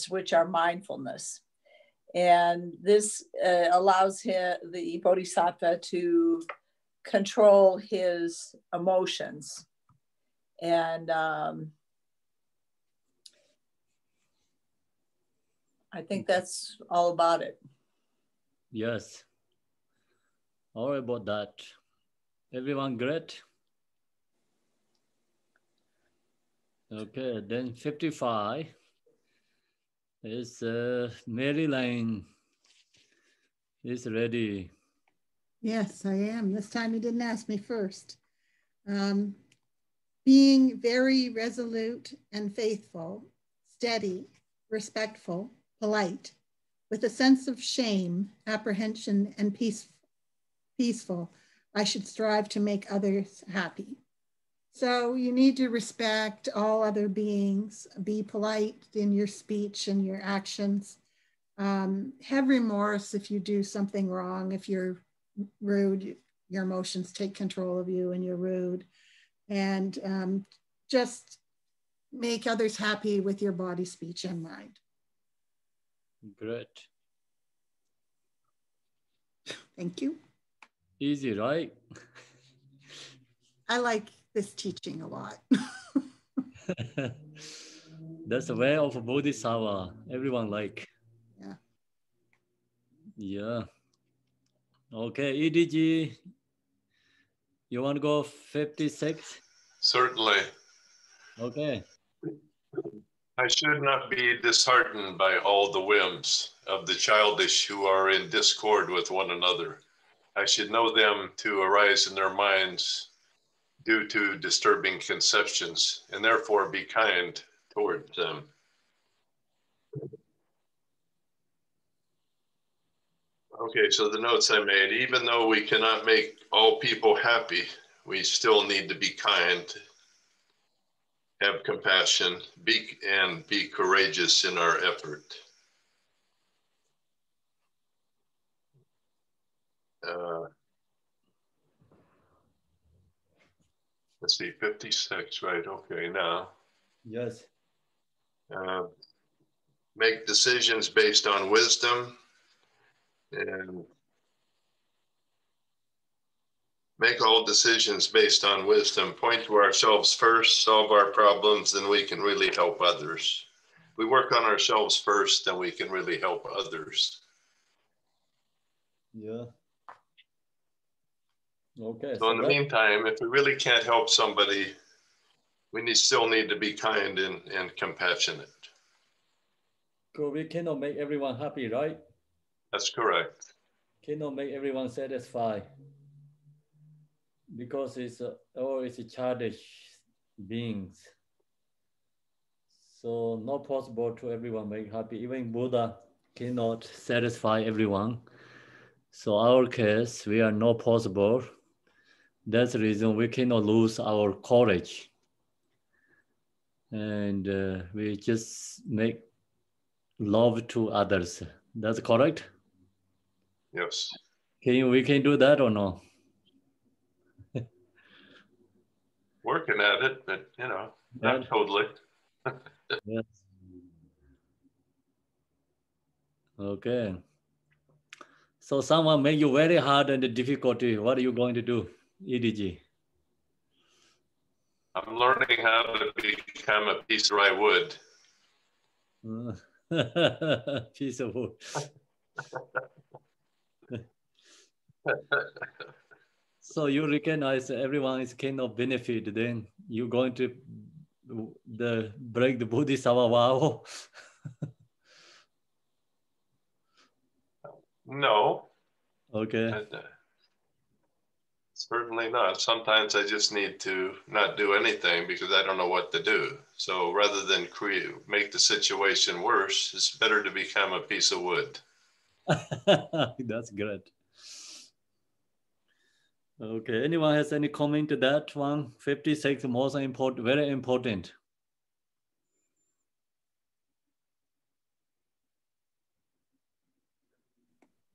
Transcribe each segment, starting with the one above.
which are mindfulness. And this allows the Bodhisattva to control his emotions. And I think that's all about it. Yes. All about that. Everyone great? Okay, then 55 is Maryline is ready. Yes, I am. This time he didn't ask me first. Being very resolute and faithful, steady, respectful, polite, with a sense of shame, apprehension, and peaceful, I should strive to make others happy. So you need to respect all other beings, be polite in your speech and your actions. Have remorse if you do something wrong. If you're rude, your emotions take control of you and you're rude. And just make others happy with your body, speech, and mind. Great. Thank you. Easy, right? I like this teaching a lot. That's the way of Bodhisattva. Everyone like. Yeah. Yeah. Okay, EDG, you want to go 56? Certainly. Okay. I should not be disheartened by all the whims of the childish who are in discord with one another. I should know them to arise in their minds due to disturbing conceptions, and therefore be kind toward them. Okay, so the notes I made, even though we cannot make all people happy, we still need to be kind, have compassion, be courageous in our effort. Let's see, 56, right? Okay, now. Yes. Make decisions based on wisdom and make all decisions based on wisdom. Point to ourselves first, solve our problems, then we can really help others. We work on ourselves first, then we can really help others. Yeah. Okay. So in the meantime, if we really can't help somebody, we still need to be kind and compassionate. Because we cannot make everyone happy, right? That's correct. Cannot make everyone satisfied. Because it's childish beings. So not possible to everyone make happy. Even Buddha cannot satisfy everyone. So our case, we are not possible. That's the reason we cannot lose our courage. And we just make love to others. That's correct? Yes. We can do that or no? Working at it, but not totally. Yes. Okay. So someone make you very hard and difficulty. What are you going to do, EDG? I'm learning how to become a piece of dry wood. Piece of wood. So you recognize everyone is cannot benefit, then you're going to break the Bodhisattva vow. No. Okay. Certainly not. Sometimes I just need to not do anything because I don't know what to do. So rather than make the situation worse, it's better to become a piece of wood. That's great. Okay. Anyone has any comment to that one? 56, most important, very important.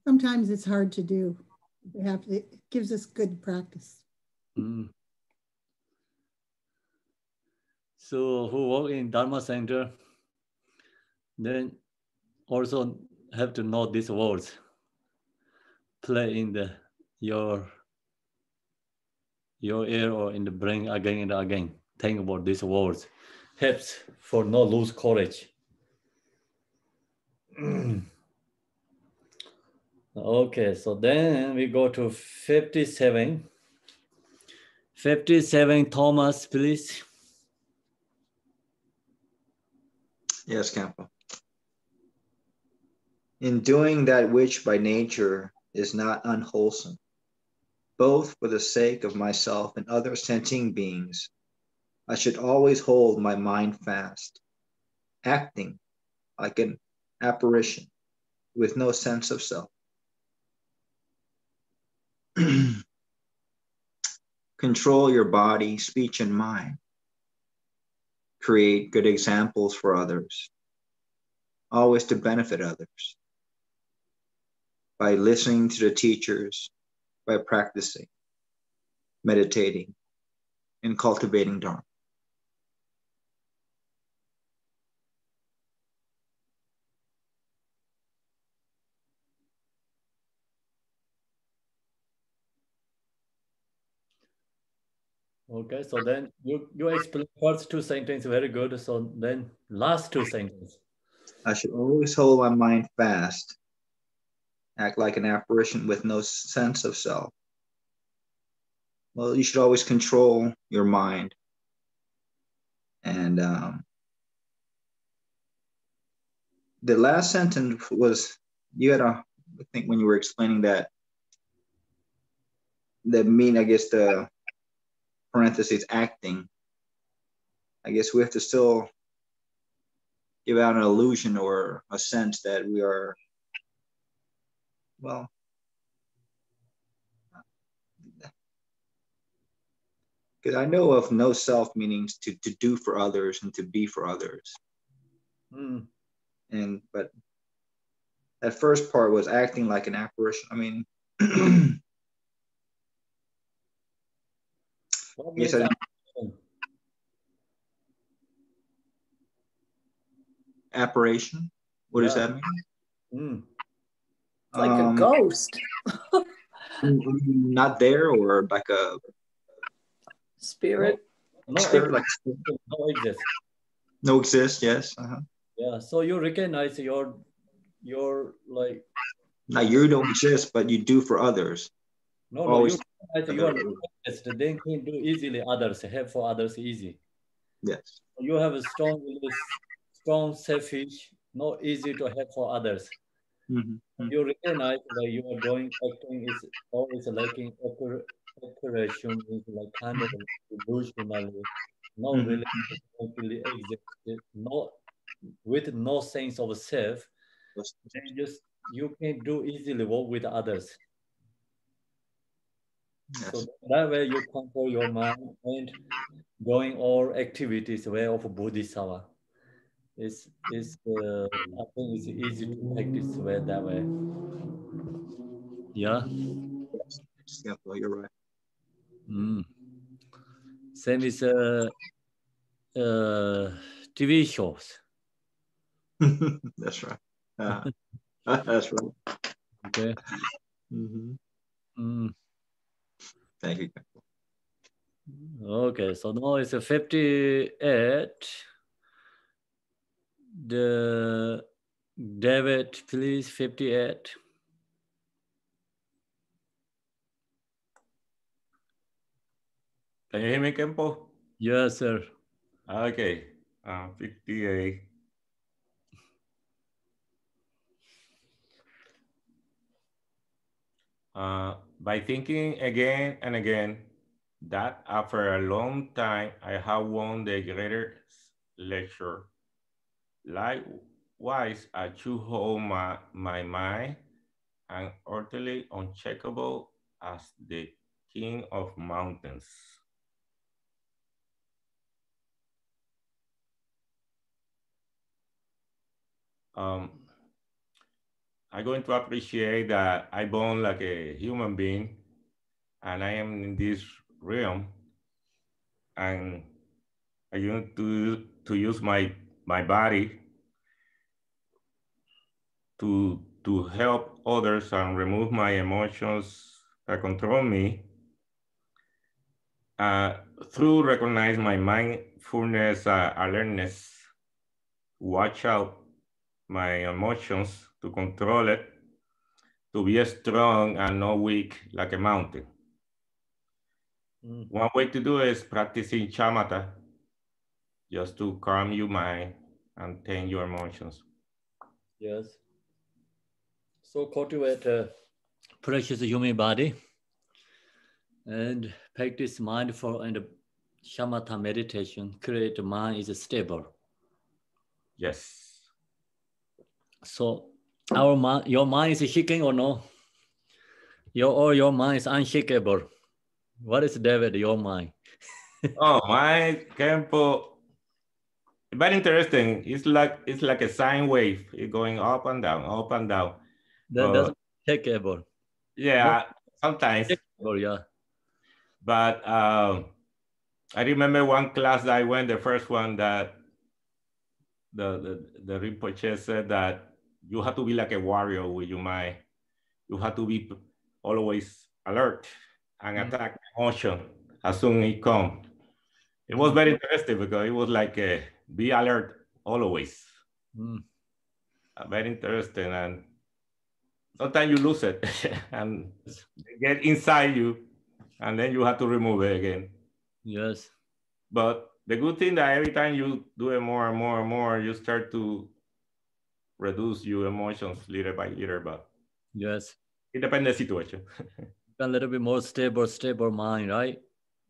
Sometimes it's hard to do. It gives us good practice. Mm. So who work in Dharma Center? Then also have to know these words. Play in your ear or in the brain again and again. Think about these words. Helps for not lose courage. Okay, so then we go to 57. 57, Thomas, please. Yes, Khenpo. In doing that which by nature is not unwholesome, both for the sake of myself and other sentient beings, I should always hold my mind fast, acting like an apparition with no sense of self. Control your body, speech, and mind. Create good examples for others, always to benefit others. By listening to the teachers, by practicing, meditating, and cultivating Dharma. Okay, so then you explain first two sentences very good. So then last two sentences. I should always hold my mind fast, act like an apparition with no sense of self. Well, you should always control your mind. And the last sentence was, you had I think when you were explaining that I guess the parentheses acting, I guess we have to still give out an illusion or a sense that we are, well, because I know of no self meanings to do for others and to be for others. But that first part was acting like an apparition. I mean, yes, apparition. What does that mean? Like a ghost. Not there, or like a spirit. No, spirit, like no exist. No exist. Yes. Yeah. So you recognize your like. Now you don't exist, but you do for others. No, always you are not exist. Then can do easily others, help for others easy. Yes. You have a strong selfish, not easy to help for others. You recognize that you are doing acting is always lacking operation, is like kind of illusionally, not really completely exist, not with no sense of self. You can do easily work with others. Yes. So that way you control your mind and doing all activities way of Bodhisattva. I think it's easy to practice way that way. Yeah. Yeah, well, you're right. Same as TV shows. That's right. That's right. Okay. Thank you. Okay, so now it's a 58. The David, please, 58. Can you hear me, Khenpo? Yes, sir. Okay, 58. By thinking again and again that after a long time I have won the greatest lecture. Likewise, I should hold my mind and utterly uncheckable as the king of mountains. I'm going to appreciate that I born like a human being and I am in this realm and I want to use my body to help others and remove my emotions that control me, through recognize my mindfulness alertness, watch out my emotions, to control it, to be strong and not weak like a mountain. One way to do it is practicing shamatha, just to calm your mind and tame your emotions. Yes. So cultivate a precious human body and practice mindful and shamatha meditation. Create mind is stable. Yes. So your mind is shaking or no? Your mind is unshakable. What is, David, your mind? Oh, my Khenpo, very interesting. It's like a sine wave. It's going up and down, up and down. That's shakeable. Yeah, Not sometimes. shakeable, yeah. But I remember one class that I went, the first one, that the Rinpoche said that you have to be like a warrior with your mind. You have to be always alert and attack emotion as soon as it comes. It was very interesting because it was like be alert always. Very interesting, and sometimes you lose it and get inside you, and then you have to remove it again. Yes. But the good thing that every time you do it more and more and more, you start to reduce your emotions little by little. But yes, it depends on the situation. A little bit more stable mind, right?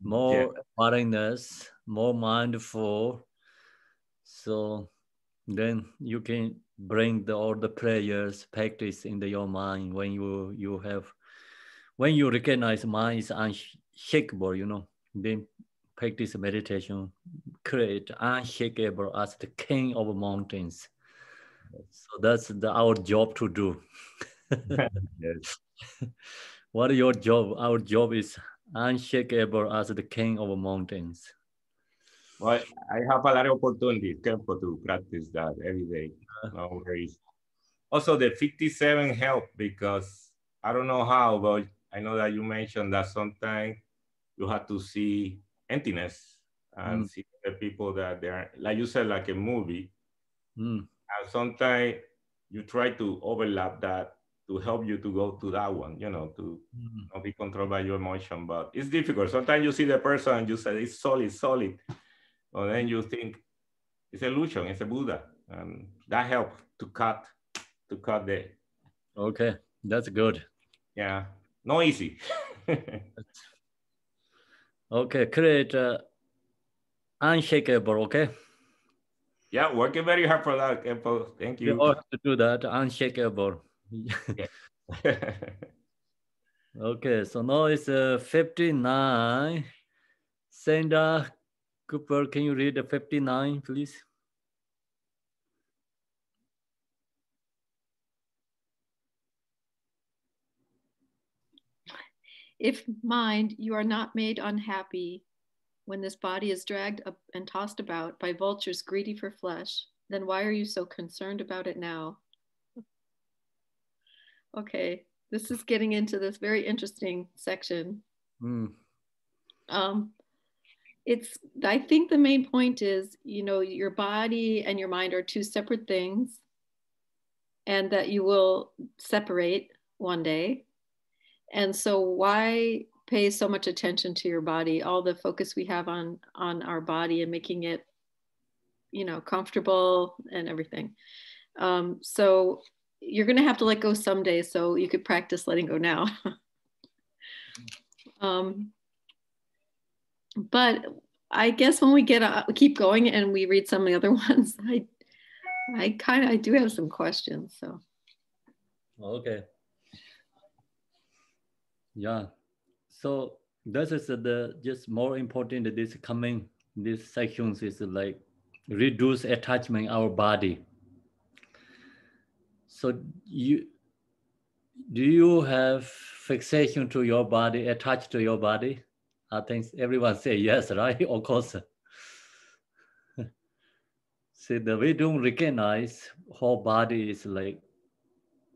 More awareness, more mindful. So then you can bring all the prayers practice into your mind when when you recognize mind is unshakable, then practice meditation, create unshakable as the king of mountains. So that's our job to do. Yes. What is your job? Our job is unshakable as the king of mountains. Well, I have a lot of opportunities to practice that every day. No worries. Also, the 57 help, because I don't know how, but I know that you mentioned that sometimes you have to see emptiness and see the people that they're, like you said, like a movie. And sometimes you try to overlap that to help you to go to that one, to not be controlled by your emotion. But it's difficult. Sometimes you see the person and you say, it's solid. Or then you think it's illusion, it's a Buddha. And that helps to cut the. Okay, that's good. Yeah, not easy. Okay, create unshakable, okay? Yeah, working very hard for that, Khenpo. Thank you. We ought to do that, unshakable. Okay, so now it's 59. Sandra Cooper, can you read the 59, please? If, mind, you are not made unhappy when this body is dragged up and tossed about by vultures greedy for flesh, then why are you so concerned about it now? Okay, this is getting into this very interesting section. I think the main point is, your body and your mind are two separate things, and that you will separate one day. And so why pay so much attention to your body? All the focus we have on our body and making it, comfortable and everything. So you're going to have to let go someday, so you could practice letting go now. But I guess when we keep going and we read some of the other ones, I do have some questions. So. Okay. Yeah. So this is just more important. These sections is like reduce attachment our body. So do you have fixation to your body, attached to your body? I think everyone say yes, right? Of course. See, we don't recognize whole body is like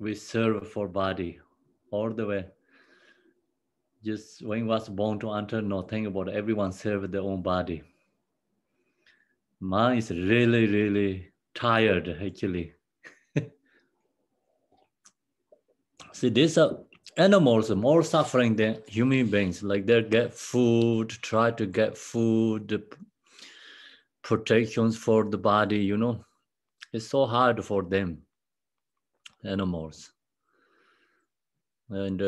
we serve for body all the way. Just when was born to enter, no, think about it. Everyone serve their own body. Mine is really, really tired, actually. See, these are animals are more suffering than human beings. Like they get food, try to get food, protections for the body, you know. It's so hard for them, animals. And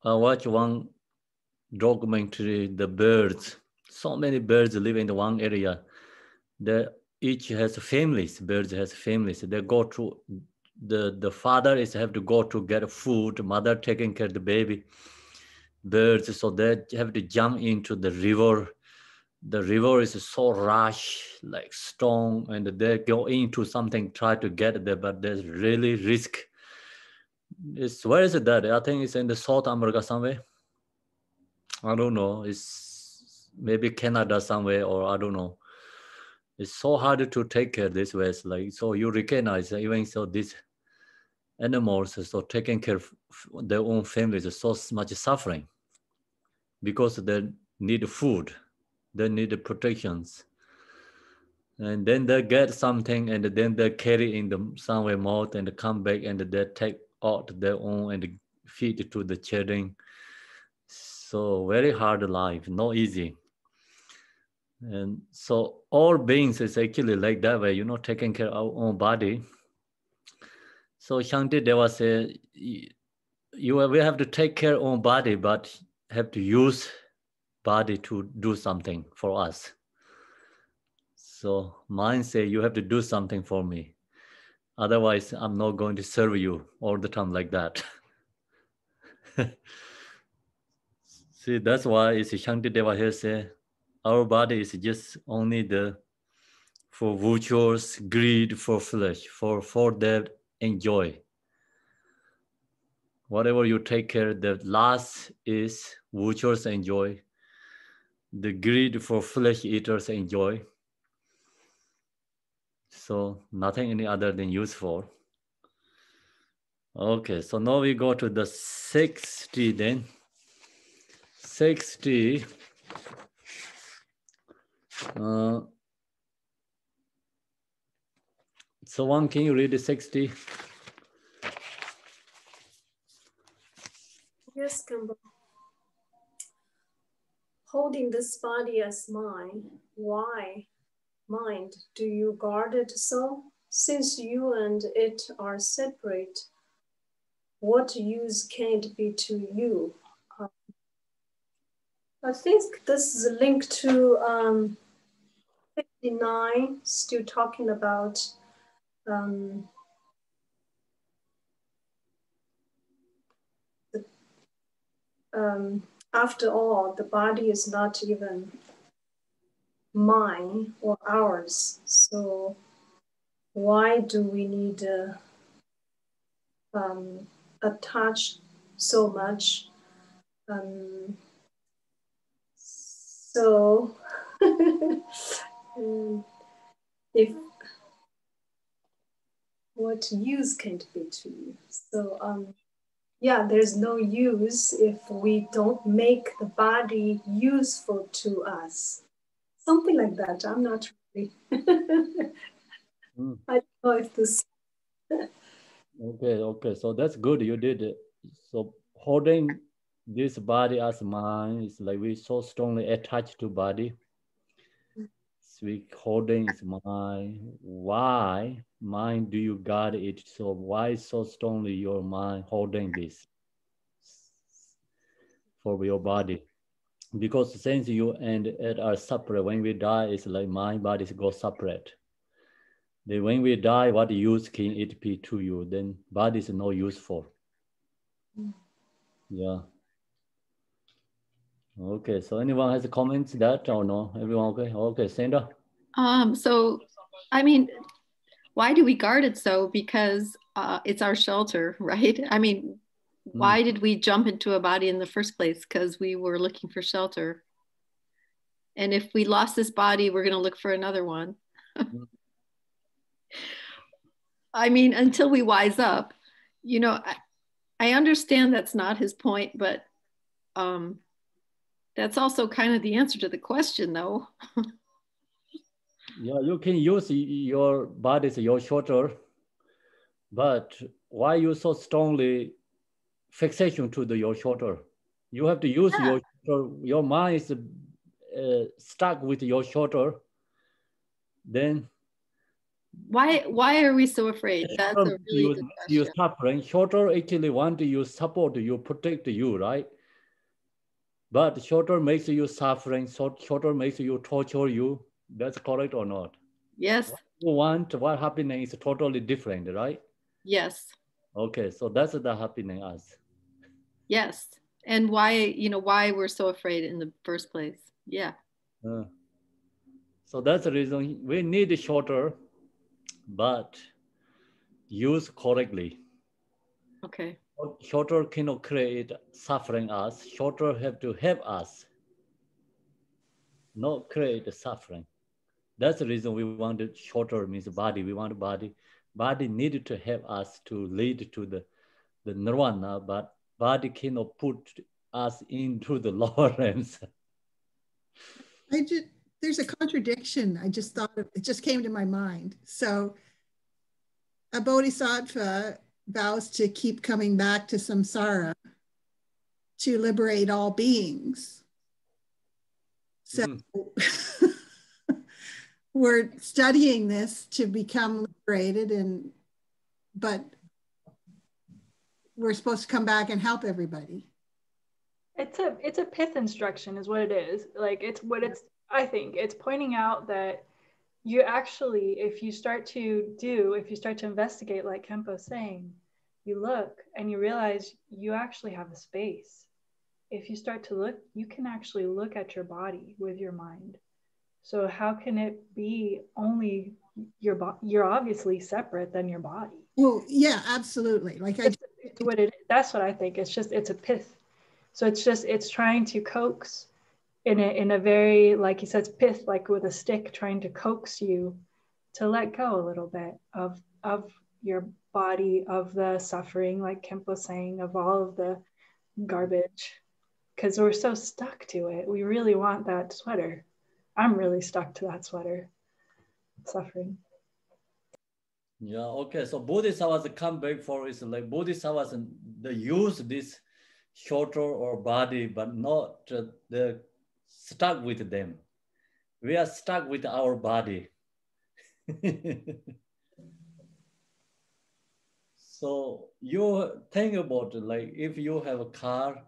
I watched one documentary, the birds. So many birds live in the one area. They each has families. Birds has families. They go to the father is have to go to get food. Mother taking care of the baby. Birds, so they have to jump into the river. The river is so rush, like stone, and they go into something, try to get there, but there's really risk. Where is it that? I think it's in the South America somewhere. I don't know. It's maybe Canada somewhere, or I don't know. It's so hard to take care this way. It's like, so you recognize that even so these animals, so taking care of their own families is so much suffering because they need food, they need protections. And then they get something and then they carry in the somewhere mouth and come back and they take out their own and feed it to the children. So very hard life, not easy. And so all beings is actually like that way, you know, taking care of our own body. So Shanti Deva said, we have to take care of our own body, but have to use body to do something for us. So mind say, you have to do something for me. Otherwise, I'm not going to serve you all the time like that. See, that's why it's Shanti Deva here say, our body is just only for virtues, greed, for flesh, for that enjoy. Whatever you take care, the last is virtues enjoy. The greed for flesh eaters enjoy. So nothing any other than useful. Okay, so now we go to the 60 then. 60. So one, can you read the 60? Yes, Khenpo. Holding this body as mine, why, mind, do you guard it so? Since you and it are separate, what use can it be to you? I think this is a link to 59, still talking about after all, the body is not even mine or ours. So why do we need to attach so much? So if what use can it be to you? So yeah, there's no use if we don't make the body useful to us. Something like that. I'm not really. I don't know if this. Okay. So that's good. You did it. So holding this body as mine is like we so strongly attached to body. So we holding is mine. Why mind do you guard it? So why so strongly your mind holding this for your body? Because since you and it are separate, when we die, it's like mind bodies go separate. Then when we die, what use can it be to you? Then body is no useful. Yeah. Okay. So anyone has a comment to that or no? Everyone okay? Okay, Sandra. So, I mean, why do we guard it so? Because it's our shelter, right? I mean, why did we jump into a body in the first place? Because we were looking for shelter. And if we lost this body, we're going to look for another one. I mean, until we wise up, you know, I understand that's not his point, but that's also kind of the answer to the question, though. Yeah, you can use your body as your shoulder, but why you so strongly fixation to your shoulder? You have to use your shoulder. Your mind is stuck with your shoulder. Then why are we so afraid? That's a really good question. You suffering. Shoulder actually want you support you, protect you, right? But shoulder makes you suffering. Shoulder makes you torture you. That's correct or not? Yes. What you want, what happening is totally different, right? Yes. Okay, so that's the happening us. Yes, and why, you know, why we're so afraid in the first place. Yeah. So that's the reason we need shoulder, but use correctly. Okay. Shoulder cannot create suffering us. Shoulder have to help us, not create suffering. That's the reason we wanted shoulder means body. We want body. Body needed to help us to lead to the nirvana, but body cannot put us into the lower realms. There's a contradiction. I just thought of, it just came to my mind. So a bodhisattva vows to keep coming back to samsara to liberate all beings. So we're studying this to become liberated, but we're supposed to come back and help everybody. It's a pith instruction is what it is. Like I think it's pointing out that you actually, if you start to investigate, like Khenpo's saying, you look and you realize you actually have a space. If you start to look, you can actually look at your body with your mind. So how can it be only your body? You're obviously separate than your body. Well, yeah, absolutely. Like that's what I think. It's a pith. So it's trying to coax in a very, like he says, pith, like with a stick, trying to coax you to let go a little bit of your body, of the suffering, like Khenpo saying, of all of the garbage, because we're so stuck to it. We really want that sweater. I'm really stuck to that sweater, suffering. Yeah, okay. So Bodhisattvas come back for is like Bodhisattvas, they use this shoulder or body, but not the stuck with them. We are stuck with our body. So you think about it, like if you have a car,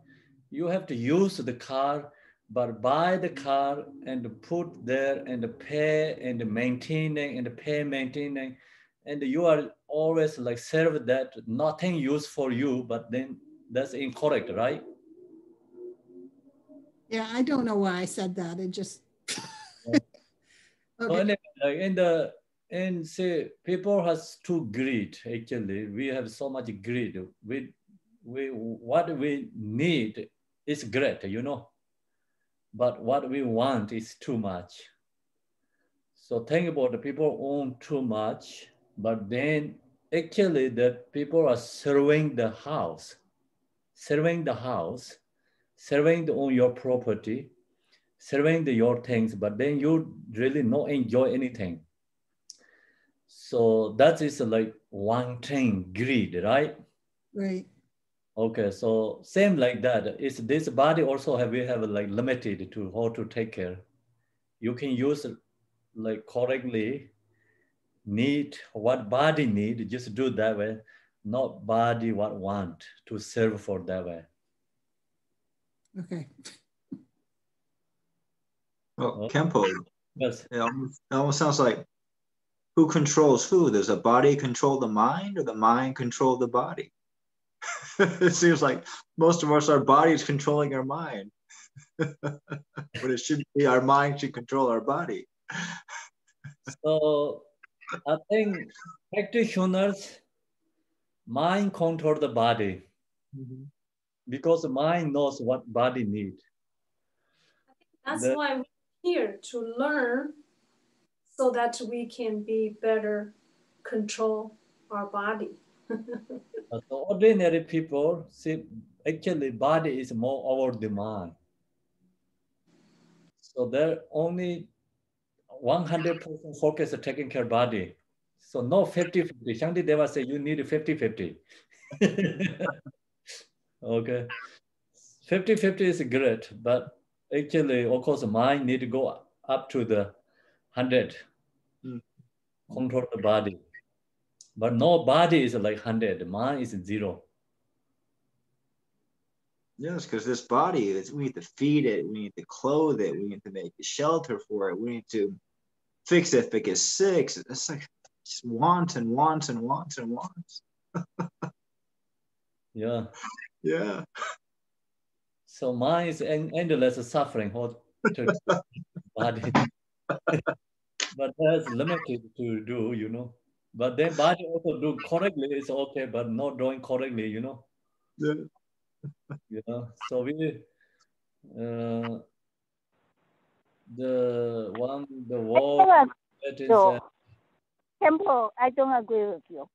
you have to use the car, but buy the car and put there and pay and maintaining and pay maintaining, and you are always like serve that nothing used for you, but then that's incorrect, right? Yeah, I don't know why I said that. It just Okay. So anyway, and say people has too greed. Actually, we have so much greed. We what we need is great, you know, but what we want is too much. So think about the people own too much, but then actually the people are serving the house, serving on your property, serving your things, but then you really not enjoy anything. So that is like one thing, greed, right? Right. Okay, so same like that. Is this body also we have like limited to how to take care. You can use like correctly, need what body need, just do that way, not body what want to serve for that way. Okay. Well, Khenpo, yes. It almost sounds like who controls who? Does the body control the mind or the mind control the body? It seems like most of us, our bodies controlling our mind. But it should be our mind should control our body. So I think practitioners, mind control the body. Mm-hmm. Because the mind knows what body needs. That's why we're here, to learn so that we can be better control our body. The ordinary people see actually body is more over the mind. So they're only 100% focus on taking care of body. So no 50-50. Shanti Deva say you need 50-50. Okay. 50-50 is great, but actually, of course, mind need to go up to the 100, control the body. But no body is like 100, mind is 0. Yes, because this body, we need to feed it, we need to clothe it, we need to make a shelter for it, we need to fix it if it gets sick. It's like just wants and wants and wants and wants. Yeah. Yeah. So mind is endless suffering to body. But that's limited to do, you know. But then body also do correctly, it's okay, but not doing correctly, you know. Yeah. You know, so we the wall that is Khenpo, I don't agree with you.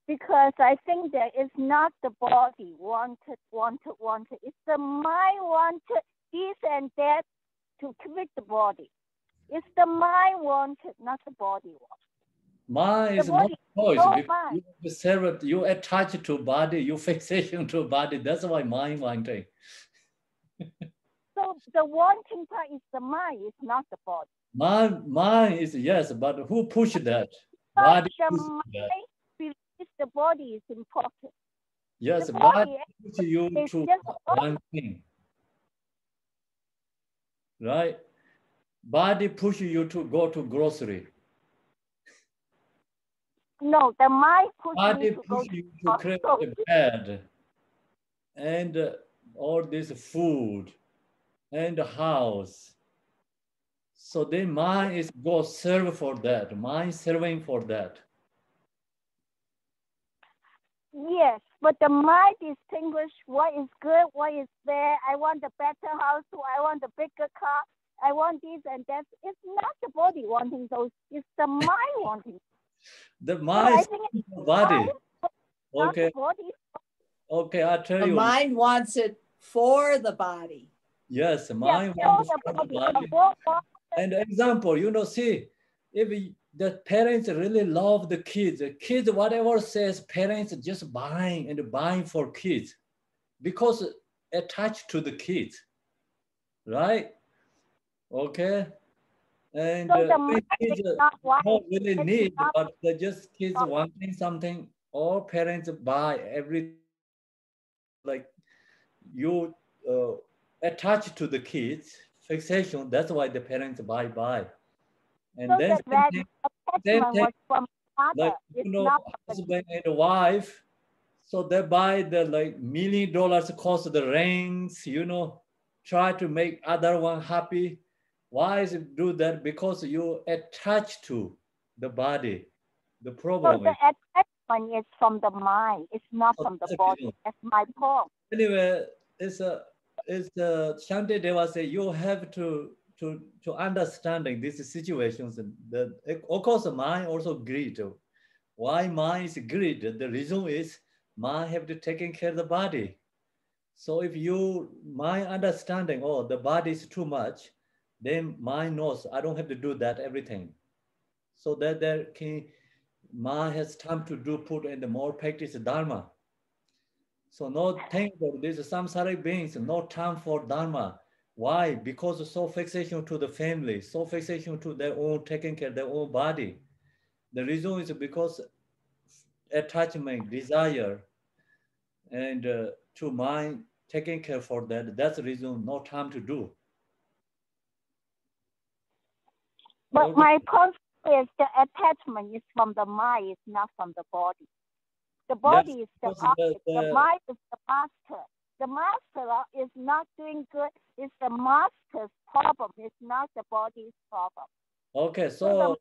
Because I think that it's not the body wanted. It's the mind wanted this and that to quit the body. It's the mind wanted, not the body wanted. Mind is not choice. Because you attach to body, you fixation to body. That's why mind wanting. So the wanting part is the mind, it's not the body. Mind is yes, but who pushed that? Body believes the body is important. Yes, body pushes you to one thing. Right? Body pushes you to go to grocery. No, the mind pushes you to create the bed and all this food and the house. So then mind is go serve for that. Mind serving for that. Yes, but the mind distinguish what is good, what is bad. I want a better house, I want a bigger car, I want this and that. It's not the body wanting those, it's the mind wanting. The mind is the body. Okay. Body. Okay, I'll tell you. The mind wants it for the body. Yes, the mind wants it for the body. And example, you know, see, if the parents really love the kids whatever says parents just buying and buying for kids because attached to the kids, right? Okay. And so kids don't really need, but they just kids wanting something, or parents buy everything like you attach to the kids, fixation, that's why the parents buy. And so then same thing like, you know, husband and wife, so they buy the like $1 million cost the rings, you know, try to make other one happy. Why is it do that? Because you attach to the body. The problem so the attachment is from the mind, it's not from the body. That's my point. Anyway, it's Shanti Deva say you have to understanding these situations. Of course, mind also greed. Why mind is greed? The reason is mind have to taking care of the body. So if you mind understanding, oh, the body is too much, then mind knows I don't have to do that everything. So that there can mind has time to do put in the more practice dharma. So no think about this samsaric beings, no time for dharma. Why? Because so fixation to the family, so fixation to their own taking care of their own body. The reason is because attachment, desire, and to mind taking care for that. That's the reason no time to do. But okay. My point is the attachment is from the mind, it's not from the body. The body is the object, the mind is the master. The master is not doing good, it's the master's problem, it's not the body's problem. Okay, so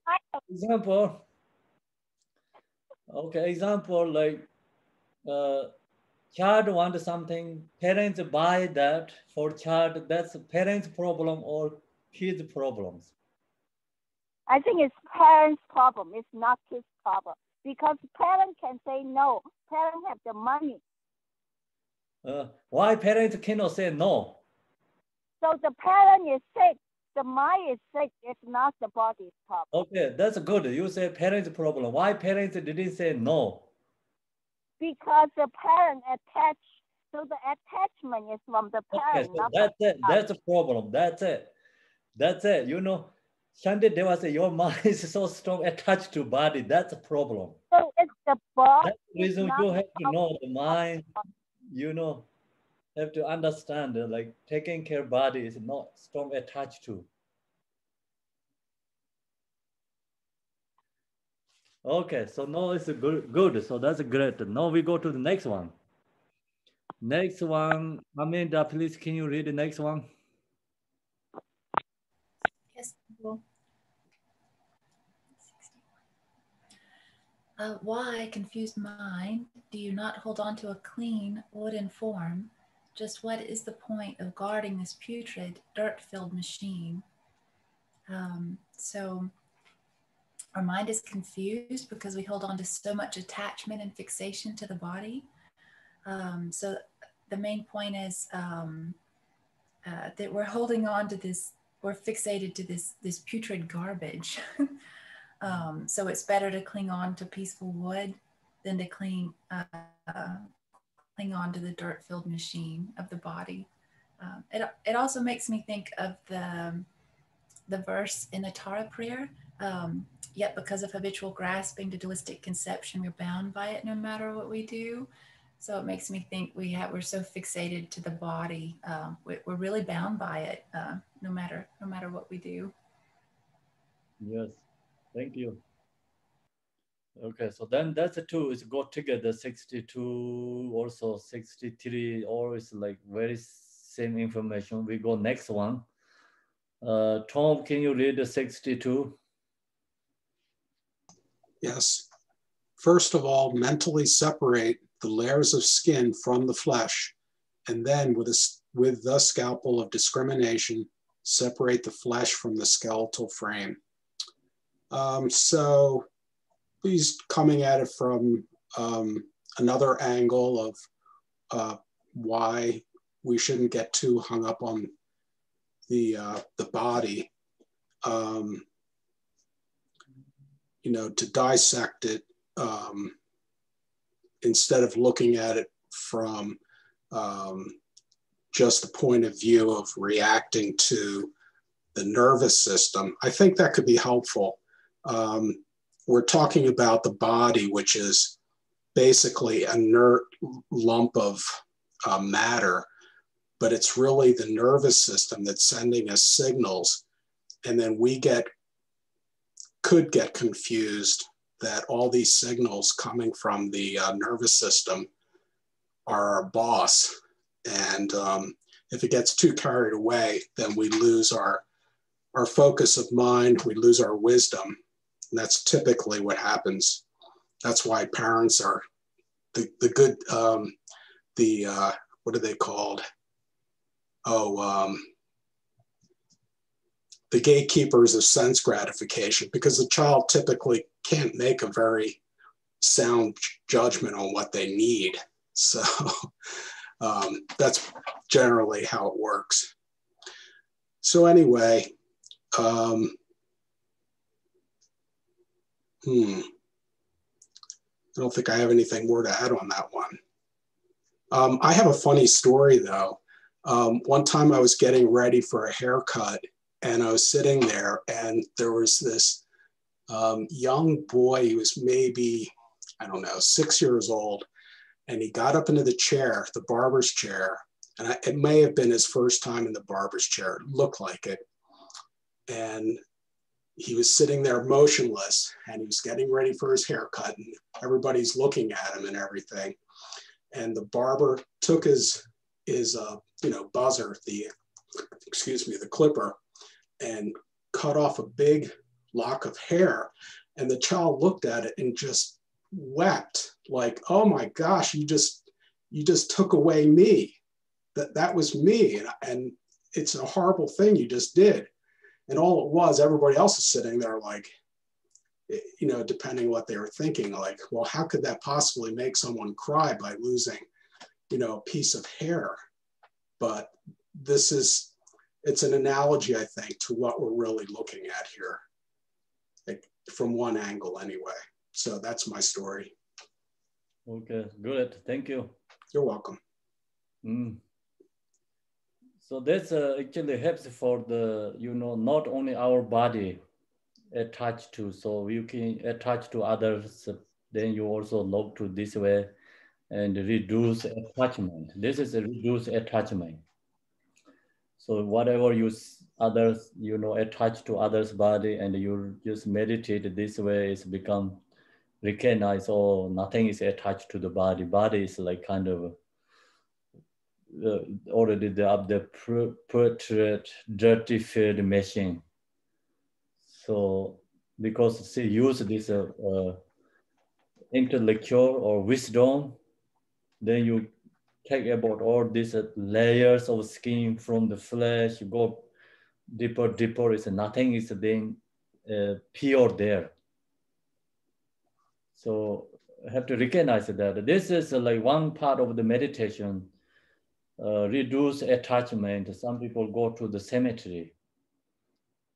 example like child wants something, parents buy that for child, that's parents' problem or kids' problems? I think it's parents' problem, it's not kids' problem. because parents can say no. Parents have the money. Why parents cannot say no? So the parent is sick. The mind is sick. It's not the body's problem. Okay, that's good. You say parents' problem. Why parents didn't say no? Because the parent attached. So the attachment is from the parent. Okay, so that's it. That's the problem. That's it. That's it. You know, Shanti Deva said your mind is so strong attached to body. That's a problem. So it's the body. That's the reason you have to know the mind. You know, have to understand like taking care of body is not strong attached to. Okay, so now it's good. So that's great. Now we go to the next one. Next one, Amanda, please, can you read the next one? Yes. Why, confused mind, do you not hold on to a clean wooden form? Just what is the point of guarding this putrid, dirt-filled machine? So our mind is confused because we hold on to so much attachment and fixation to the body. So the main point is that we're holding on to this, we're fixated to this putrid garbage. So it's better to cling on to peaceful wood than to cling on to the dirt-filled machine of the body. It also makes me think of the verse in the Tara prayer, yet because of habitual grasping to dualistic conception, we're bound by it no matter what we do. So it makes me think we're so fixated to the body, we're really bound by it no matter what we do. Yes, thank you. Okay, so then that's the two is go together, 62, also 63, always like very same information. We go next one. Tom, can you read the 62? Yes. First of all, mentally separate the layers of skin from the flesh, and then with the scalpel of discrimination, separate the flesh from the skeletal frame. So he's coming at it from another angle of why we shouldn't get too hung up on the body. You know, to dissect it instead of looking at it from just the point of view of reacting to the nervous system. I think that could be helpful. We're talking about the body, which is basically a inert lump of matter, but it's really the nervous system that's sending us signals. And then we could get confused that all these signals coming from the nervous system are our boss. And if it gets too carried away, then we lose our focus of mind, we lose our wisdom. And that's typically what happens. That's why parents are the good, what are they called? The gatekeepers of sense gratification, because the child typically can't make a very sound judgment on what they need. So that's generally how it works. So anyway, I don't think I have anything more to add on that one. I have a funny story though. One time I was getting ready for a haircut and I was sitting there and there was this young boy, he was maybe, I don't know, 6 years old. And he got up into the chair, the barber's chair. And it may have been his first time in the barber's chair, it looked like it. And he was sitting there motionless and he was getting ready for his haircut and everybody's looking at him and everything. And the barber took his buzzer, the clipper, and cut off a big lock of hair. And the child looked at it and just wept like, oh my gosh, you just took away me. That was me. And it's a horrible thing you just did. And all it was, everybody else is sitting there like, you know, depending what they were thinking, like, well, how could that possibly make someone cry by losing, you know, a piece of hair? But this is, it's an analogy, I think, to what we're really looking at here, like, from one angle anyway. So that's my story. Okay, good. Thank you. You're welcome. So that's actually helps for the, you know, not only our body attached to, so you can attach to others, then you also look to this way and reduce attachment. This is a reduce attachment. So whatever you others, you know, attach to others' body, and you just meditate this way, it's become recognize, oh, nothing is attached to the body. Body is like kind of already the portrait dirty field machine. So because she use this intellectual or wisdom, then you take about all these layers of skin from the flesh, you go deeper, is nothing is then pure there. So I have to recognize that this is like one part of the meditation, reduce attachment. Some people go to the cemetery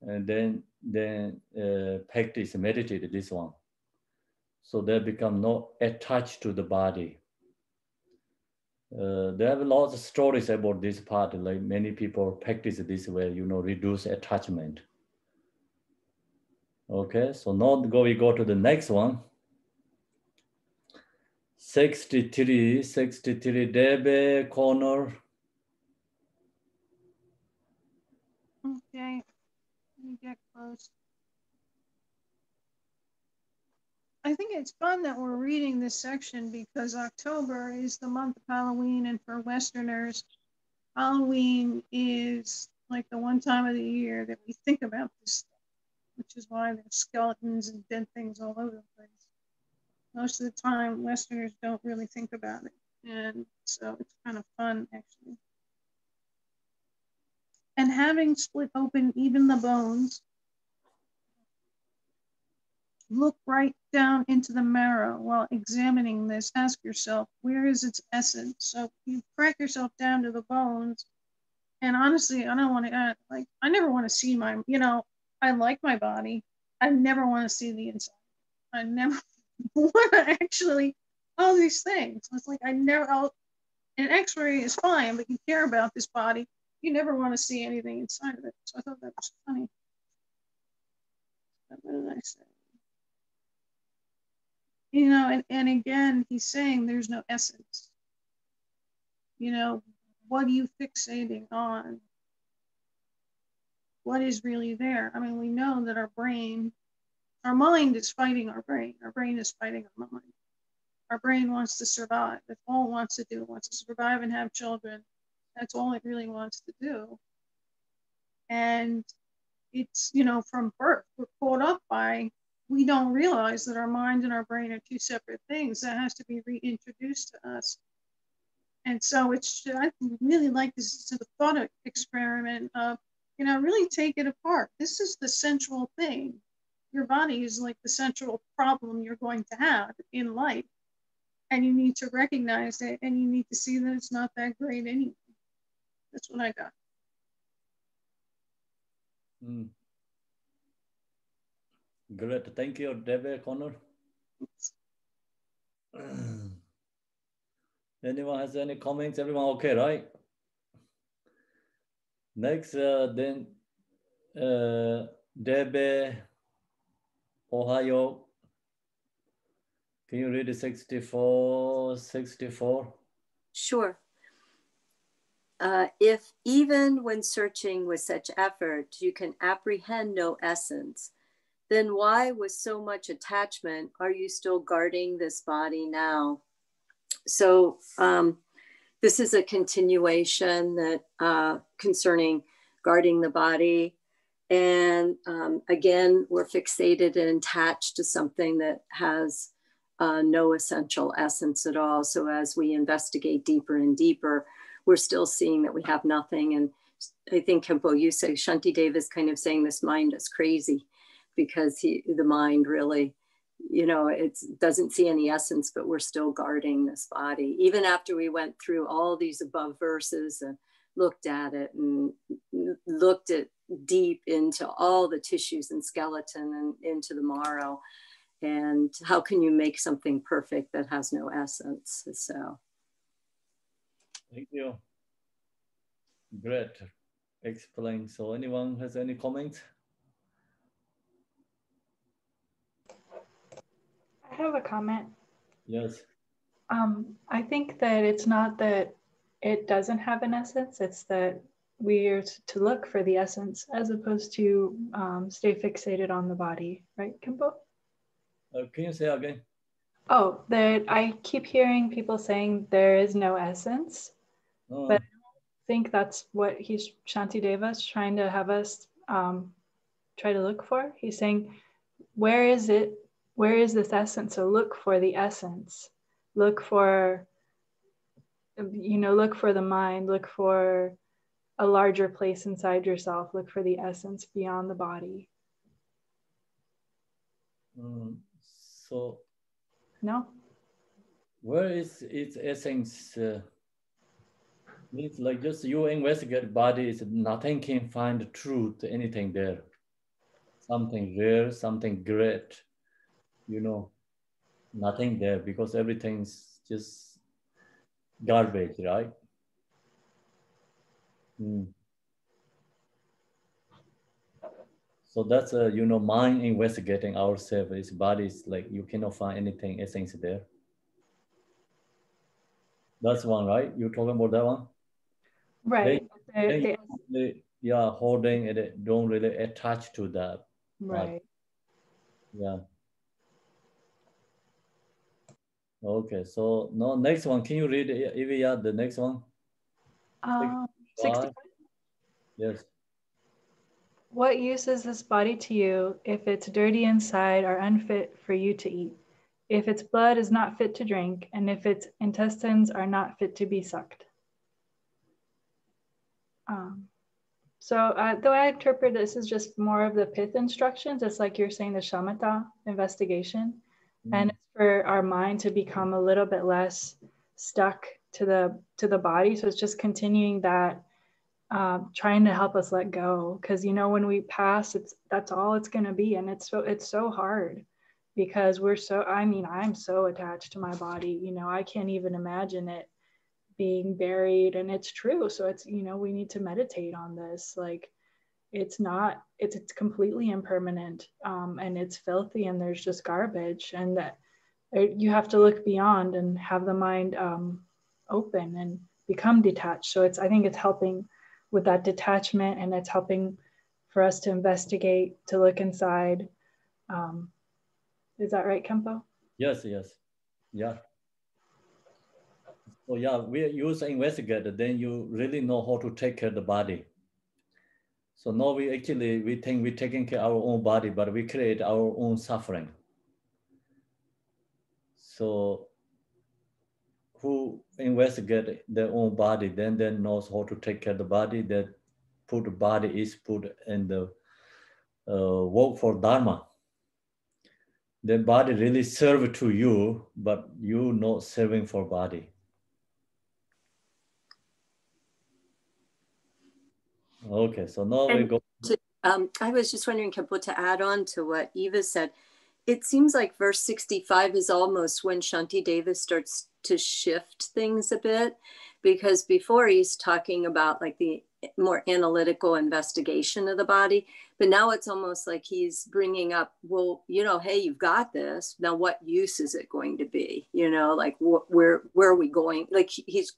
and then practice, meditate this one. So they become not attached to the body. There are lots of stories about this part, like many people practice this way, you know, reduce attachment. Okay, so now we go to the next one. 63, Debe Connor. Okay, let me get close. I think it's fun that we're reading this section because October is the month of Halloween, and for Westerners, Halloween is like the one time of the year that we think about this stuff, which is why there's skeletons and dead things all over the place. Most of the time, Westerners don't really think about it, and so it's kind of fun, actually. And having split open even the bones, look right down into the marrow while examining this. Ask yourself, where is its essence? So you crack yourself down to the bones. And honestly, I don't want to, like, I never want to see my, you know, I like my body. I never want to see the inside. I never want to actually, all these things. It's like, an x-ray is fine, but you care about this body. You never want to see anything inside of it. So I thought that was funny. What did I say? You know, and again, he's saying there's no essence. You know, what are you fixating on? What is really there? I mean, we know that our mind is fighting our brain. Our brain is fighting our mind. Our brain wants to survive. That's all it wants to do. It wants to survive and have children. That's all it really wants to do. And it's, you know, from birth, we're caught up by, we don't realize that our mind and our brain are two separate things. That has to be reintroduced to us. And so I really like this to the thought experiment of, you know, really take it apart. This is the central thing. Your body is like the central problem you're going to have in life. And you need to recognize it, and you need to see that it's not that great anyway. That's what I got. Great, thank you, Debbie Connor. Anyone has any comments? Everyone okay, right? Next, then Debbie, Ohio. Can you read 64? Sure. If even when searching with such effort, you can apprehend no essence, then why with so much attachment are you still guarding this body now? So this is a continuation that concerning guarding the body. And again, we're fixated and attached to something that has no essential essence at all. So as we investigate deeper and deeper, we're still seeing that we have nothing. And I think, Khenpo, you say Shantideva is kind of saying this mind is crazy. because the mind really, you know, it doesn't see any essence, but we're still guarding this body. Even after we went through all these above verses and looked at it and looked at deep into all the tissues and skeleton and into the marrow. And how can you make something perfect that has no essence? So. Thank you. Great explain. So anyone has any comments? I have a comment. Yes. I think that it's not that it doesn't have an essence, it's that we're to look for the essence as opposed to stay fixated on the body, right, Khenpo? Can you say again? Oh, that I keep hearing people saying there is no essence, but I don't think that's what Shantideva's trying to have us try to look for. He's saying, where is it? Where is this essence? So look for the essence. Look for, you know, look for the mind, look for a larger place inside yourself, look for the essence beyond the body. So, no. Where is its essence? It's like just you investigate bodies, nothing can find the truth, anything there. Something rare, something great, you know, nothing there because everything's just garbage, right? So that's you know, mind investigating ourselves. Its body is like you cannot find anything essence there. That's one, right? You're talking about that one, right? Yeah, holding it, don't really attach to that. Right. Yeah. Okay. So no, next one. Can you read Ivia, the next one? 65. Yes. What use is this body to you if it's dirty inside or unfit for you to eat? If its blood is not fit to drink, and if its intestines are not fit to be sucked. So the way I interpret this is just more of the pith instructions. It's like you're saying the shamatha investigation. And it's for our mind to become a little bit less stuck to the body. So it's just continuing that, trying to help us let go. Because, you know, when we pass, that's all it's going to be. And it's so hard because I'm so attached to my body. You know, I can't even imagine it being buried, and it's true. So it's, you know, we need to meditate on this. Like it's completely impermanent, and it's filthy, and there's just garbage, and that you have to look beyond and have the mind open and become detached. So I think it's helping with that detachment, and it's helping for us to investigate, to look inside. Is that right, Khenpo? Yes, yeah. So yeah, we use investigator, then you really know how to take care of the body. So now we think we're taking care of our own body, but we create our own suffering. So who investigate their own body, then knows how to take care of the body, that put the body is put in the work for Dharma. The body really serve to you, but you not serving for body. Okay, so now we go. I was just wondering, Khenpo, to add on to what Eva said, it seems like verse 65 is almost when Shantideva starts to shift things a bit, because before he's talking about like the more analytical investigation of the body, but now it's almost like he's bringing up, well, you know, hey, you've got this. Now, what use is it going to be? You know, like where are we going? Like he's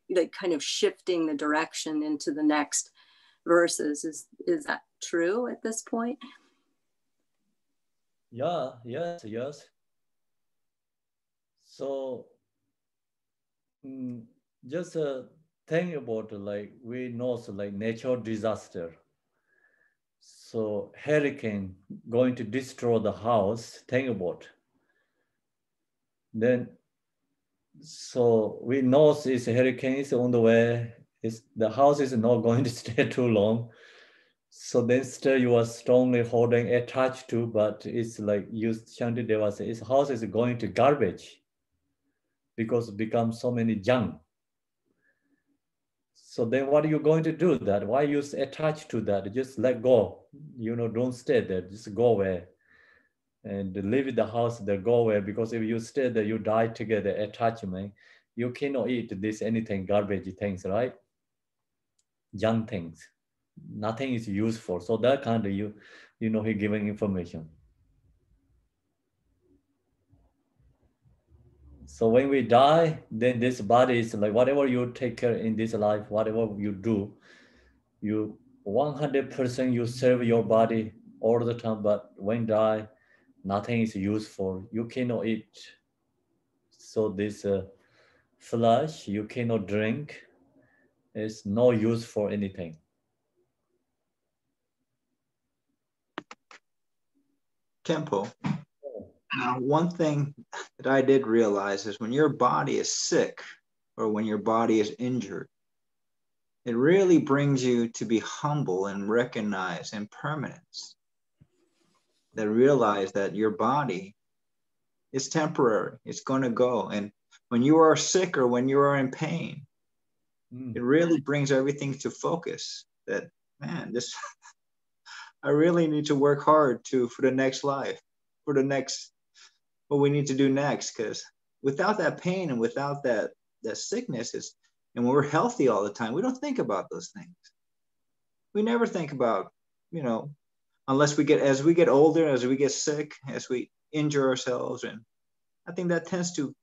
like kind of shifting the direction into the next verses. Is that true at this point? Yeah, yes. So just think about like we know like natural disaster. So hurricane going to destroy the house, think about. Then so we know this hurricane is on the way. The house is not going to stay too long. So then still you are strongly holding, attached to, but it's like you, Shantideva says, his house is going to garbage because it becomes so many junk. So then what are you going to do that? Why you attach to that? Just let go. You know, don't stay there, just go away. And leave the house there, go away, because if you stay there, you die together, attachment. You cannot eat this anything, garbage things, right? Junk things. Nothing is useful. So that kind of you know, he giving information. So when we die, then this body is like whatever you take care in this life, whatever you do, you 100% you serve your body all the time, but when die, nothing is useful. You cannot eat. So this flesh, you cannot drink. It's no use for anything. Khenpo, now one thing that I did realize is when your body is sick or when your body is injured, it really brings you to be humble and recognize impermanence. That realize that your body is temporary, it's going to go. And when you are sick or when you are in pain, it really brings everything to focus that, man, this, I really need to work hard for the next life, for the next, what we need to do next. Because without that pain and without that sickness, and when we're healthy all the time, we don't think about those things. We never think about, you know, unless as we get older, as we get sick, as we injure ourselves. And I think that tends to,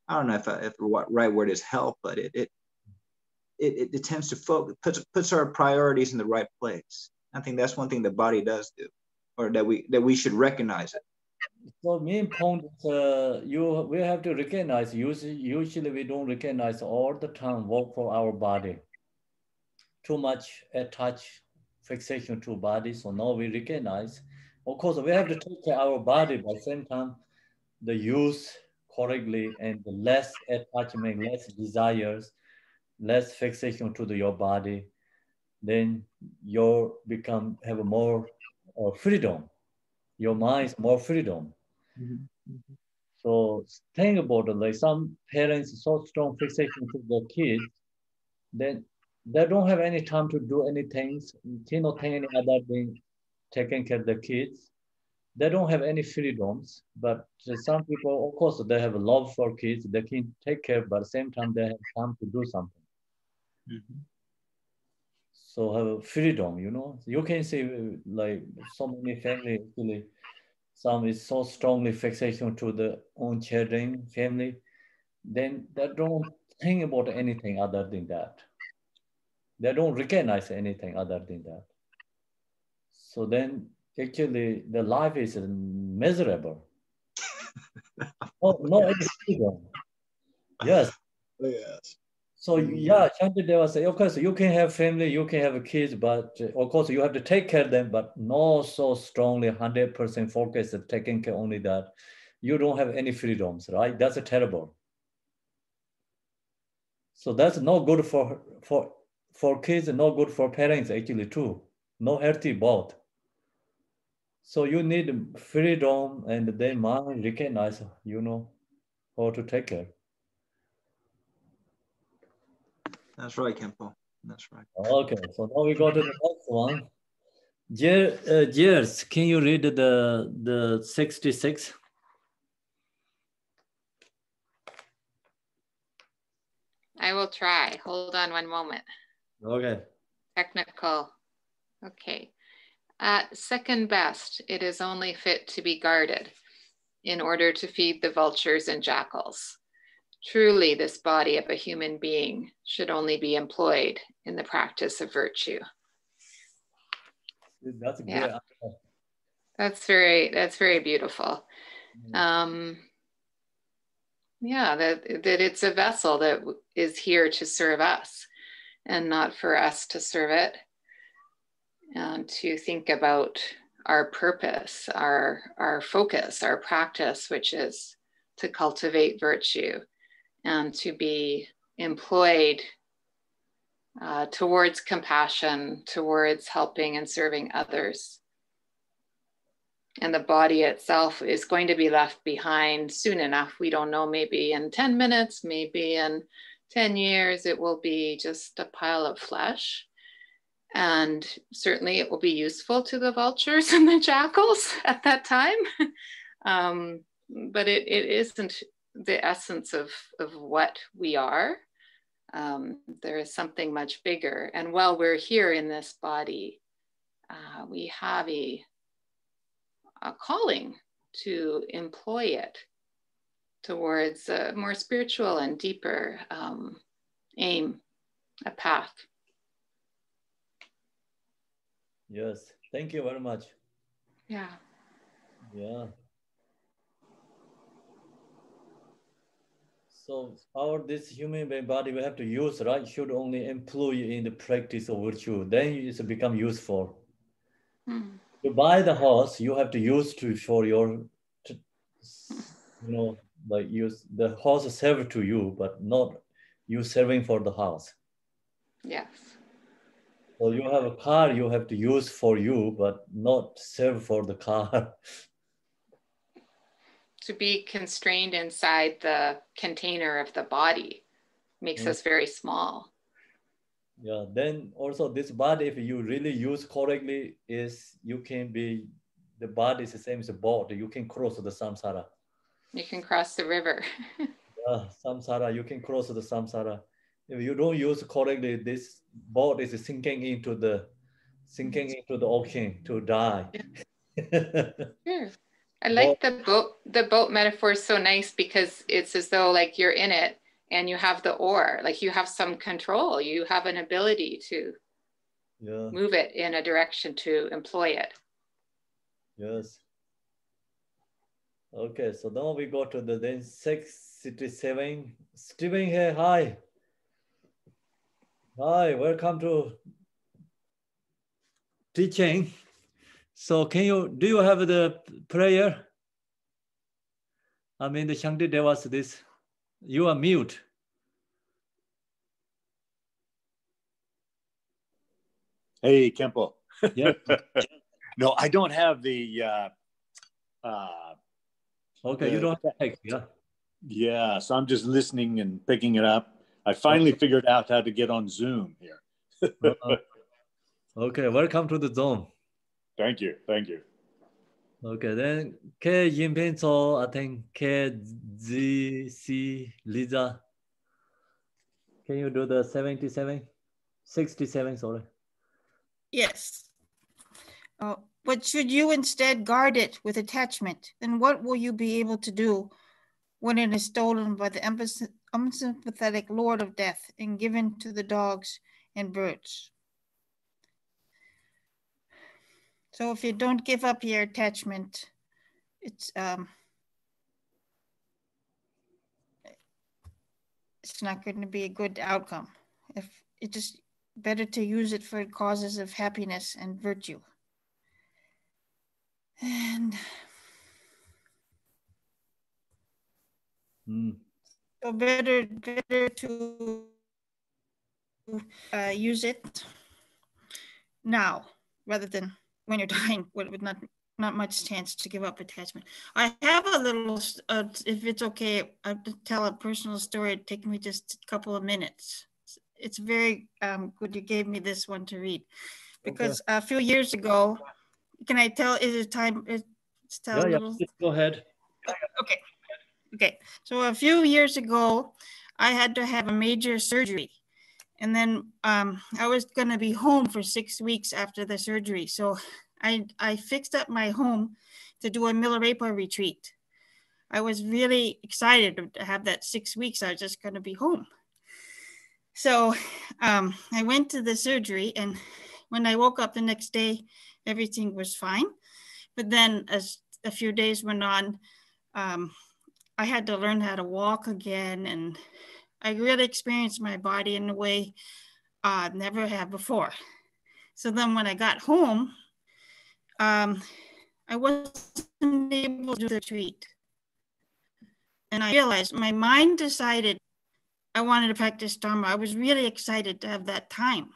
I don't know if the right word is help, but it tends to focus, puts our priorities in the right place. I think that's one thing the body does do, or that we should recognize it. So main point is we have to recognize, usually we don't recognize all the time work for our body. Too much attach fixation to body, so now we recognize. Of course, we have to take care of our body, but at the same time, the use correctly and the less attachment, less desires, less fixation to your body, then you have more freedom. Your mind is more freedom. So think about it, like some parents so strong fixation to their kids, then they don't have any time to do anything, cannot think any other thing, taking care of the kids. They don't have any freedoms, but some people, of course, they have a love for kids, they can take care, but at the same time, they have time to do something. So have freedom, you know. You can see like so many families, actually, some is so strongly fixation to the own children, family, then they don't think about anything other than that. They don't recognize anything other than that. So then actually the life is miserable. No any freedom. Yes. Yes. So yeah, Shantideva said, of course, you can have family, you can have kids, but of course you have to take care of them, but not so strongly 100% focus of taking care only that. You don't have any freedoms, right? That's terrible. So that's not good for kids and not good for parents actually too. No healthy both. So you need freedom and then mind recognize, you know, how to take care. That's right, Khenpo. That's right. Okay, so now we go to the next one. Jers, can you read the 66? I will try. Hold on one moment. Okay. Technical. Okay. At second best, it is only fit to be guarded in order to feed the vultures and jackals. Truly, this body of a human being should only be employed in the practice of virtue. That's good. Yeah. That's very beautiful. Yeah, that it's a vessel that is here to serve us and not for us to serve it. And to think about our purpose, our focus, our practice, which is to cultivate virtue and to be employed towards compassion, towards helping and serving others. And the body itself is going to be left behind soon enough. We don't know, maybe in 10 minutes, maybe in 10 years, it will be just a pile of flesh. And certainly it will be useful to the vultures and the jackals at that time. But it isn't the essence of what we are. There is something much bigger. And while we're here in this body, we have a calling to employ it towards a more spiritual and deeper aim, a path. Yes, thank you very much. Yeah. Yeah. So this human body we have to use, right? Should only employ in the practice of virtue. Then it's become useful. To buy the horse, you have to use for your, like use the horse serve to you, but not you serving for the house. Yes. So you have a car you have to use for you, but not serve for the car. To be constrained inside the container of the body makes us very small. Yeah, then also this body, if you really use correctly, the body is the same as a boat. You can cross the samsara. You can cross the river. Samsara, you can cross the samsara. If you don't use correctly, this boat is sinking into the ocean to die. Sure. I like the boat metaphor is so nice because it's as though like you're in it and you have the oar, like you have some control, you have an ability to move it in a direction to employ it. Yes. Okay, so now we go to the then 667. Stephen here, hi. Hi, welcome to teaching. So do you have the prayer? I mean, the Shangti Devas, this, you are mute. Hey, Khenpo. Yep. No, I don't have the... okay, you don't have text, yeah? Yeah, so I'm just listening and picking it up. I finally figured out how to get on Zoom here. Okay, welcome to the zone. Thank you, thank you. Okay, then K. Yinpinso, I think KZC Lisa. Can you do the 67, sorry. Yes. But should you instead guard it with attachment, then what will you be able to do when it is stolen by the unsympathetic Lord of Death and given to the dogs and birds? So if you don't give up your attachment, it's not going to be a good outcome. If it's just better to use it for causes of happiness and virtue. And so better to use it now rather than when you're dying with not much chance to give up attachment. I have a little, if it's okay, I'll tell a personal story. It'd take me just a couple of minutes. It's very good you gave me this one to read. Because a few years ago, can I tell, is it time? Go ahead. Okay. So a few years ago, I had to have a major surgery. And then I was going to be home for 6 weeks after the surgery. So I fixed up my home to do a Milarepa retreat. I was really excited to have that 6 weeks. I was just going to be home. So I went to the surgery, and when I woke up the next day, everything was fine. But then as a few days went on, I had to learn how to walk again, and I really experienced my body in a way I never had before. So then when I got home, I wasn't able to do the retreat. And I realized my mind decided I wanted to practice Dharma. I was really excited to have that time.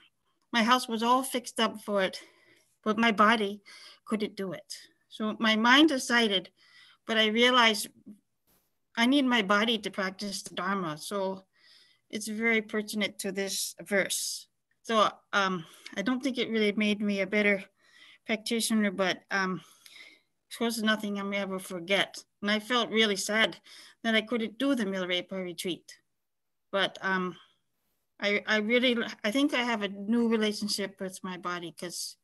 My house was all fixed up for it, but my body couldn't do it. So my mind decided, but I realized I need my body to practice the Dharma. So it's very pertinent to this verse. So I don't think it really made me a better practitioner, but it was nothing I'll ever forget. And I felt really sad that I couldn't do the Milarepa retreat. But I think I have a new relationship with my body, because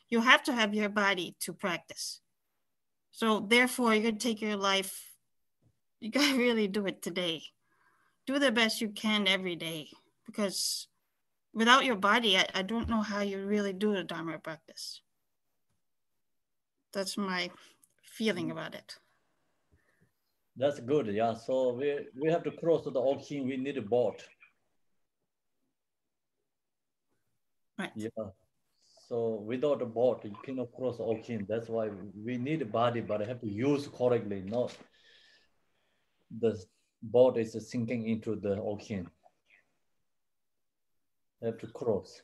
you have to have your body to practice. So therefore, you're gonna take your life, you gotta really do it today. Do the best you can every day, because without your body, I don't know how you really do the Dharma practice. That's my feeling about it. That's good, yeah. So we have to cross the ocean, we need a boat. Right. Yeah. So without a boat, you cannot cross the ocean. That's why we need a body, but I have to use correctly, not the boat is sinking into the ocean. I have to cross.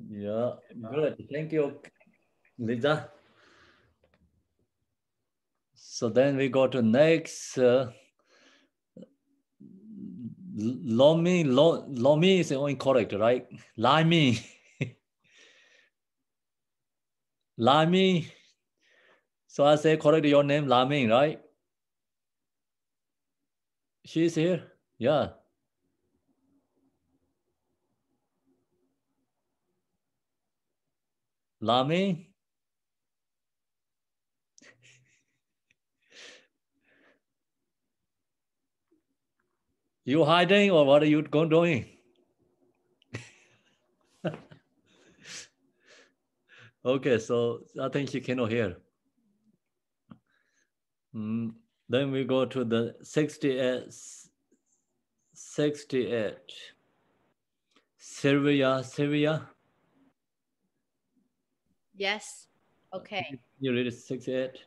Yeah, good. Thank you, Lisa. So then we go to next. Lomi is incorrect, right? Lami. Lami. So I say correct your name, Lami, right? She's here. Yeah. Lami. You hiding or what are you doing? Okay, so I think she cannot hear. Then we go to the 68. Sylvia. Yes. Okay. You read 68.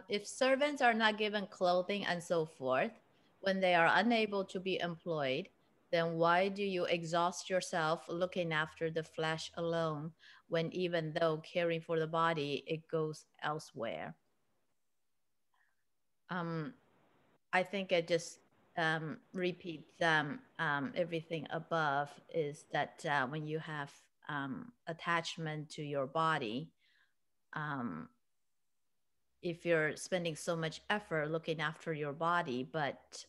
If servants are not given clothing and so forth, when they are unable to be employed, then why do you exhaust yourself looking after the flesh alone, when even though caring for the body, it goes elsewhere? I think I just repeat everything above, is that when you have attachment to your body, if you're spending so much effort looking after your body, but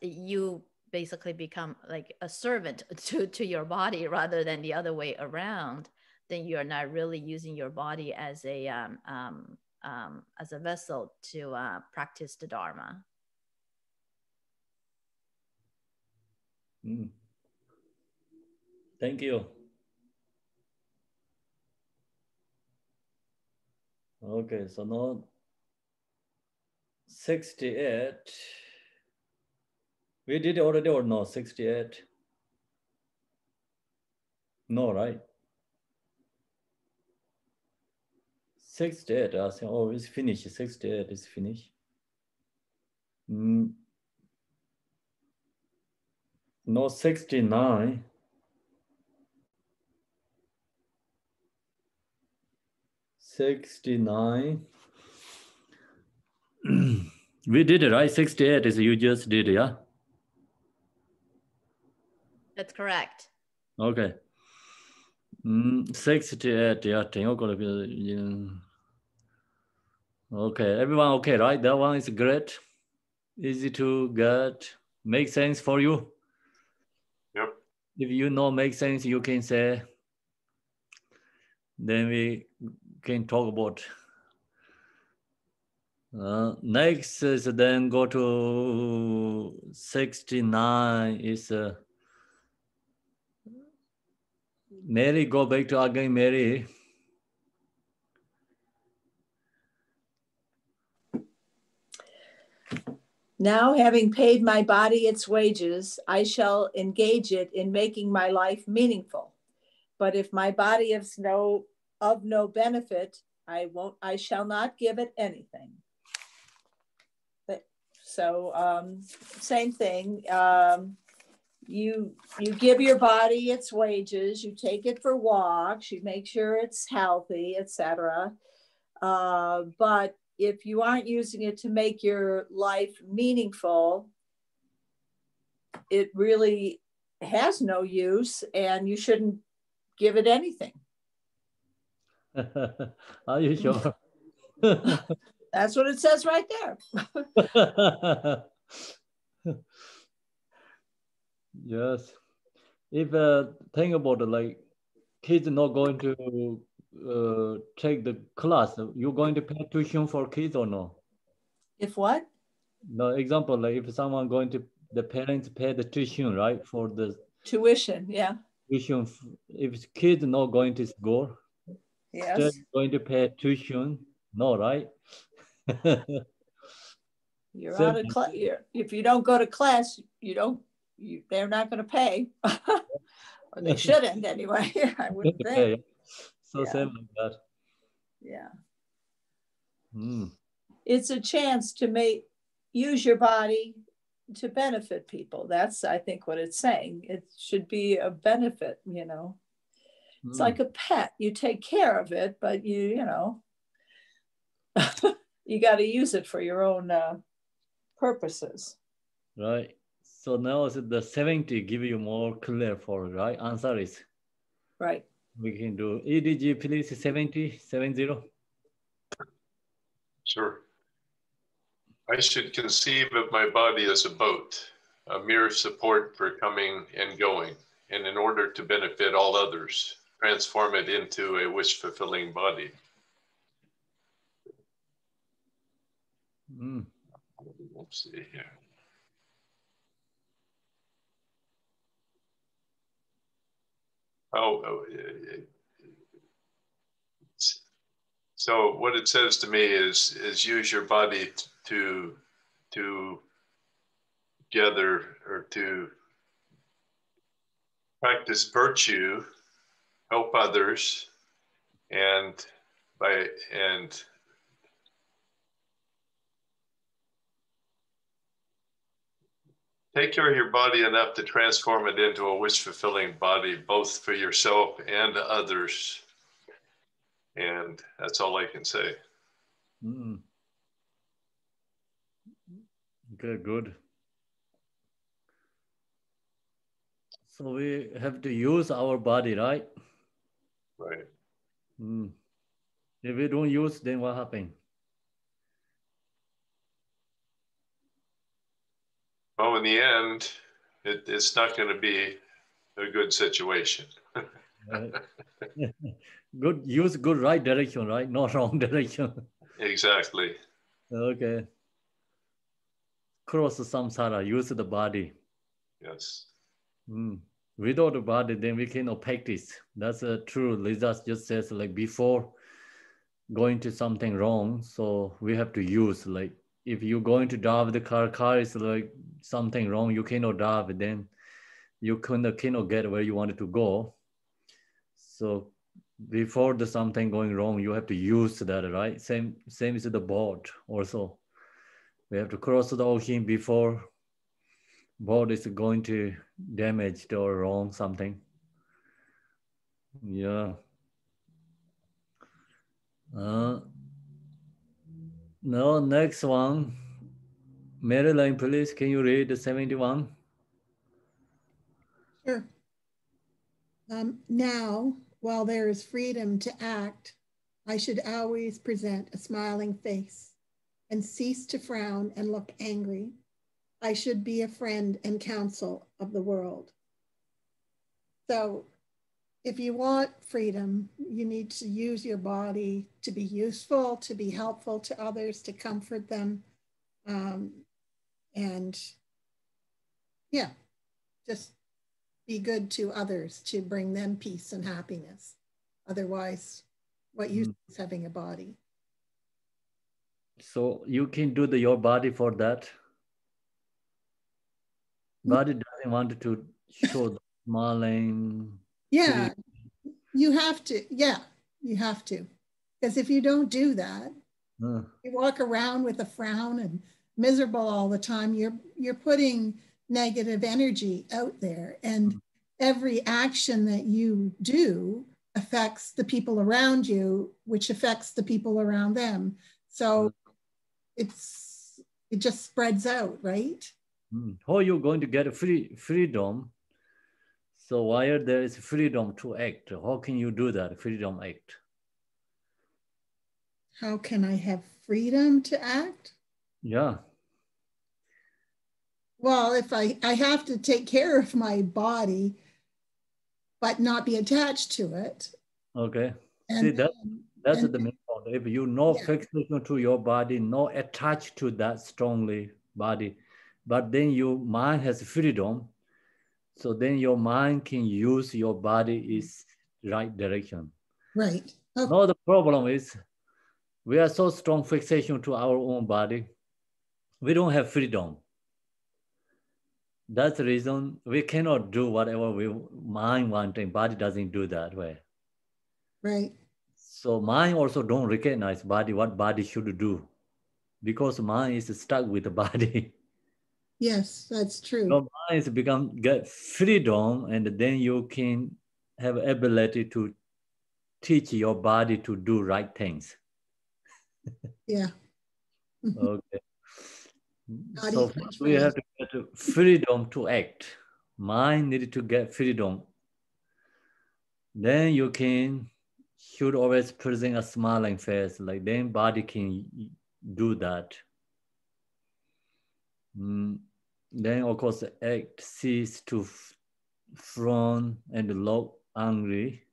you basically become like a servant to your body rather than the other way around, then you're not really using your body as a vessel to practice the Dharma. Thank you. Okay, so now 68. We did it already or no? 68? No, right? 68, I think, oh, it's finished. 68 is finished. No, 69. 69. We did it, right? 68 is you just did, yeah? That's correct. Okay. 68, yeah. Okay, everyone okay, right? That one is great. Easy to get. Make sense for you? Yep. If you know make sense, you can say. Then we can talk about. Next is then go to 69 is Mary, go back to again, Mary. Now, having paid my body its wages, I shall engage it in making my life meaningful. But if my body is of no benefit, I shall not give it anything. So same thing. You give your body its wages. You take it for walks. You make sure it's healthy, etc. But if you aren't using it to make your life meaningful, it really has no use, and you shouldn't give it anything. Are you sure? That's what it says right there. Yes. If think about it, like kids not going to take the class, you're going to pay tuition for kids or no? If what? No, example, like if someone going to, the parents pay the tuition, right? For the tuition, yeah. Tuition, if kids not going to school, yes, still going to pay tuition, no, right? You're out of class. If you don't go to class, they're not going to pay. Or they shouldn't anyway. I wouldn't think. So yeah. Same like that. Yeah. Mm. It's a chance to use your body to benefit people. That's, I think, what it's saying. It should be a benefit, you know. It's like a pet. You take care of it, but you know, you got to use it for your own purposes. Right. So now the 70 give you more clear for, right? Answer is right. We can do EDG, please. 70. Sure. I should conceive of my body as a boat, a mere support for coming and going, and in order to benefit all others, transform it into a wish-fulfilling body. Let's see here. So what it says to me is use your body to gather or to practice virtue, help others, and take care of your body enough to transform it into a wish-fulfilling body, both for yourself and others. And that's all I can say. Okay, good. So we have to use our body, right? Right. If we don't use, then what happens? Well, in the end, it's not going to be a good situation. Good, use good right direction, right? Not wrong direction. Exactly. Okay. Cross samsara, use the body. Yes. Without the body, then we cannot practice. That's a true. Lisa just says like before going to something wrong, so we have to use, like if you're going to drive the car is like something wrong, you cannot drive, then you cannot get where you wanted to go. So before the something going wrong, you have to use that, right? Same as the boat also. We have to cross the ocean before boat is going to damaged or wrong something. Yeah. No, next one. Marilyn, please, can you read the 71? Sure. Now, while there is freedom to act, I should always present a smiling face and cease to frown and look angry. I should be a friend and counsel of the world. So if you want freedom, you need to use your body to be useful, to be helpful to others, to comfort them. And yeah, just be good to others, to bring them peace and happiness. Otherwise, what use is having a body? So you can do your body for that. Body doesn't want to show the smiling. Yeah, you have to. Yeah, you have to. Because if you don't do that, you walk around with a frown and miserable all the time, you're putting negative energy out there, and every action that you do affects the people around you, which affects the people around them. So it just spreads out, right? How are you going to get freedom? So while there is freedom to act, how can you do that, freedom act? How can I have freedom to act? Yeah. Well, if I have to take care of my body, but not be attached to it. Okay. See, that's the main point. If you no fixation to your body, no attached to that strongly body, but then your mind has freedom, so then your mind can use your body is right direction. Right. Okay. Now the problem is we are so strong fixation to our own body. We don't have freedom. That's the reason we cannot do whatever we mind wanting. Body doesn't do that way. Right. So mind also don't recognize body, what body should do, because mind is stuck with the body. Yes, that's true. So mind is get freedom, and then you can have ability to teach your body to do right things. Yeah. Okay. So first we have to get freedom to act. Mind needed to get freedom. Then you should always present a smiling face, like then body can do that. Then of course act cease to frown and look angry.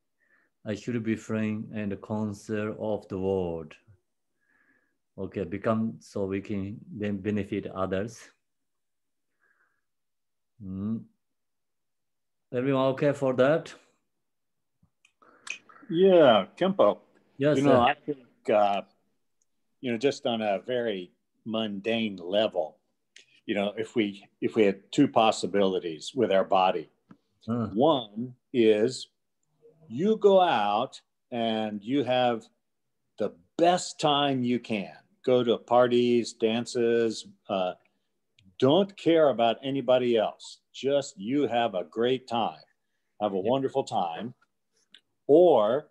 I should be frank and concerned of the world. Okay, become so we can then benefit others. Everyone okay for that? Yeah, Khenpo. Yes, you know, I think, just on a very mundane level, if we had two possibilities with our body. One is you go out and you have the best time you can. Go to parties, dances, don't care about anybody else. Just you have a great time, have a wonderful time. Or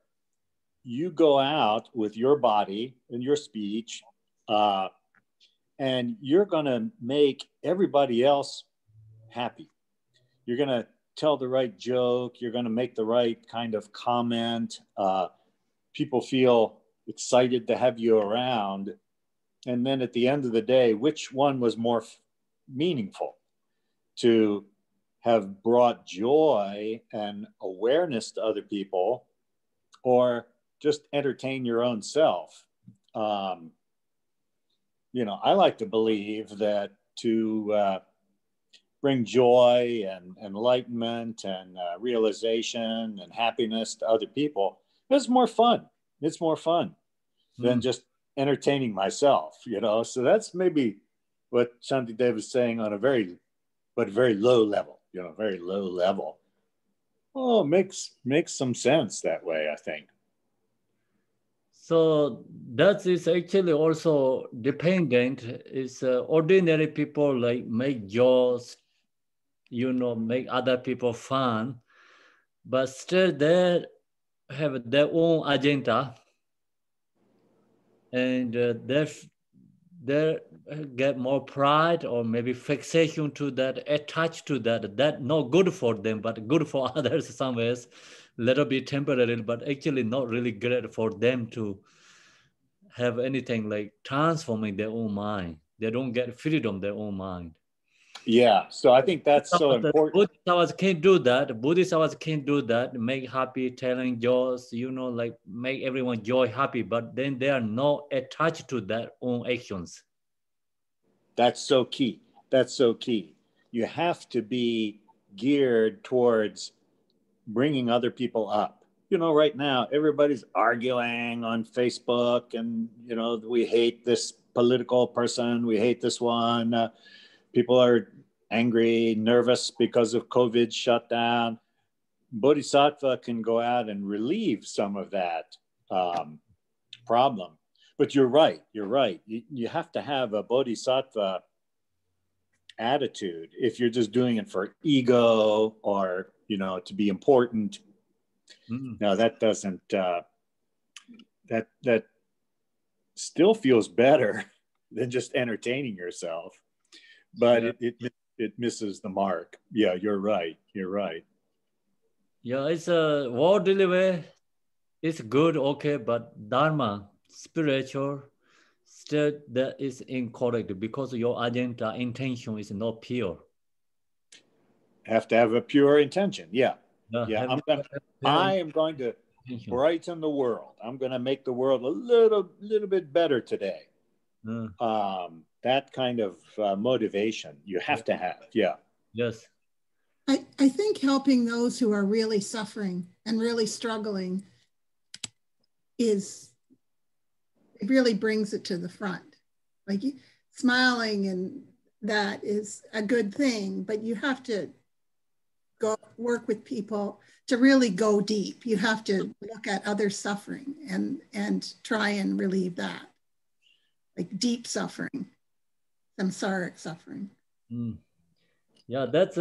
you go out with your body and your speech, and you're going to make everybody else happy. You're going to tell the right joke. You're going to make the right kind of comment. People feel excited to have you around. And then at the end of the day, which one was more meaningful? To have brought joy and awareness to other people, or just entertain your own self? I like to believe that to bring joy and enlightenment and realization and happiness to other people is more fun. It's more fun than just entertaining myself, So that's maybe what Shantideva is saying on a very low level, very low level. Oh, makes some sense that way, I think. So that is actually also dependent. Is ordinary people like make jokes, make other people fun, but still they have their own agenda, and they get more pride or maybe fixation to that, attached to that not good for them, but good for others some ways, little bit temporary, but actually not really great for them to have anything like transforming their own mind. They don't get freedom their own mind. Yeah, so I think that's so important. Bodhisattvas can't do that. Bodhisattvas can't do that, make happy, telling jokes, like make everyone joy happy, but then they are not attached to their own actions. That's so key. That's so key. You have to be geared towards bringing other people up. Right now, everybody's arguing on Facebook and, we hate this political person. We hate this one. People are angry, nervous because of COVID shutdown. Bodhisattva can go out and relieve some of that problem. But you're right. You're right. You have to have a bodhisattva attitude. If you're just doing it for ego or, you know, to be important, no, that doesn't, that still feels better than just entertaining yourself, but it misses the mark. Yeah, you're right. You're right. Yeah, it's a worldly way. It's good, okay, but Dharma, spiritual, still that is incorrect because your agenda intention is not pure. Have to have a pure intention. Yeah. Yeah. I am going to brighten the world. I'm going to make the world a little bit better today. That kind of motivation you have to have. Yeah. Yes. I think helping those who are really suffering and really struggling it really brings it to the front. Like smiling, and that is a good thing, but you have to go work with people to really go deep. You have to look at other suffering and try and relieve that, like deep suffering, samsaric suffering. Yeah, that's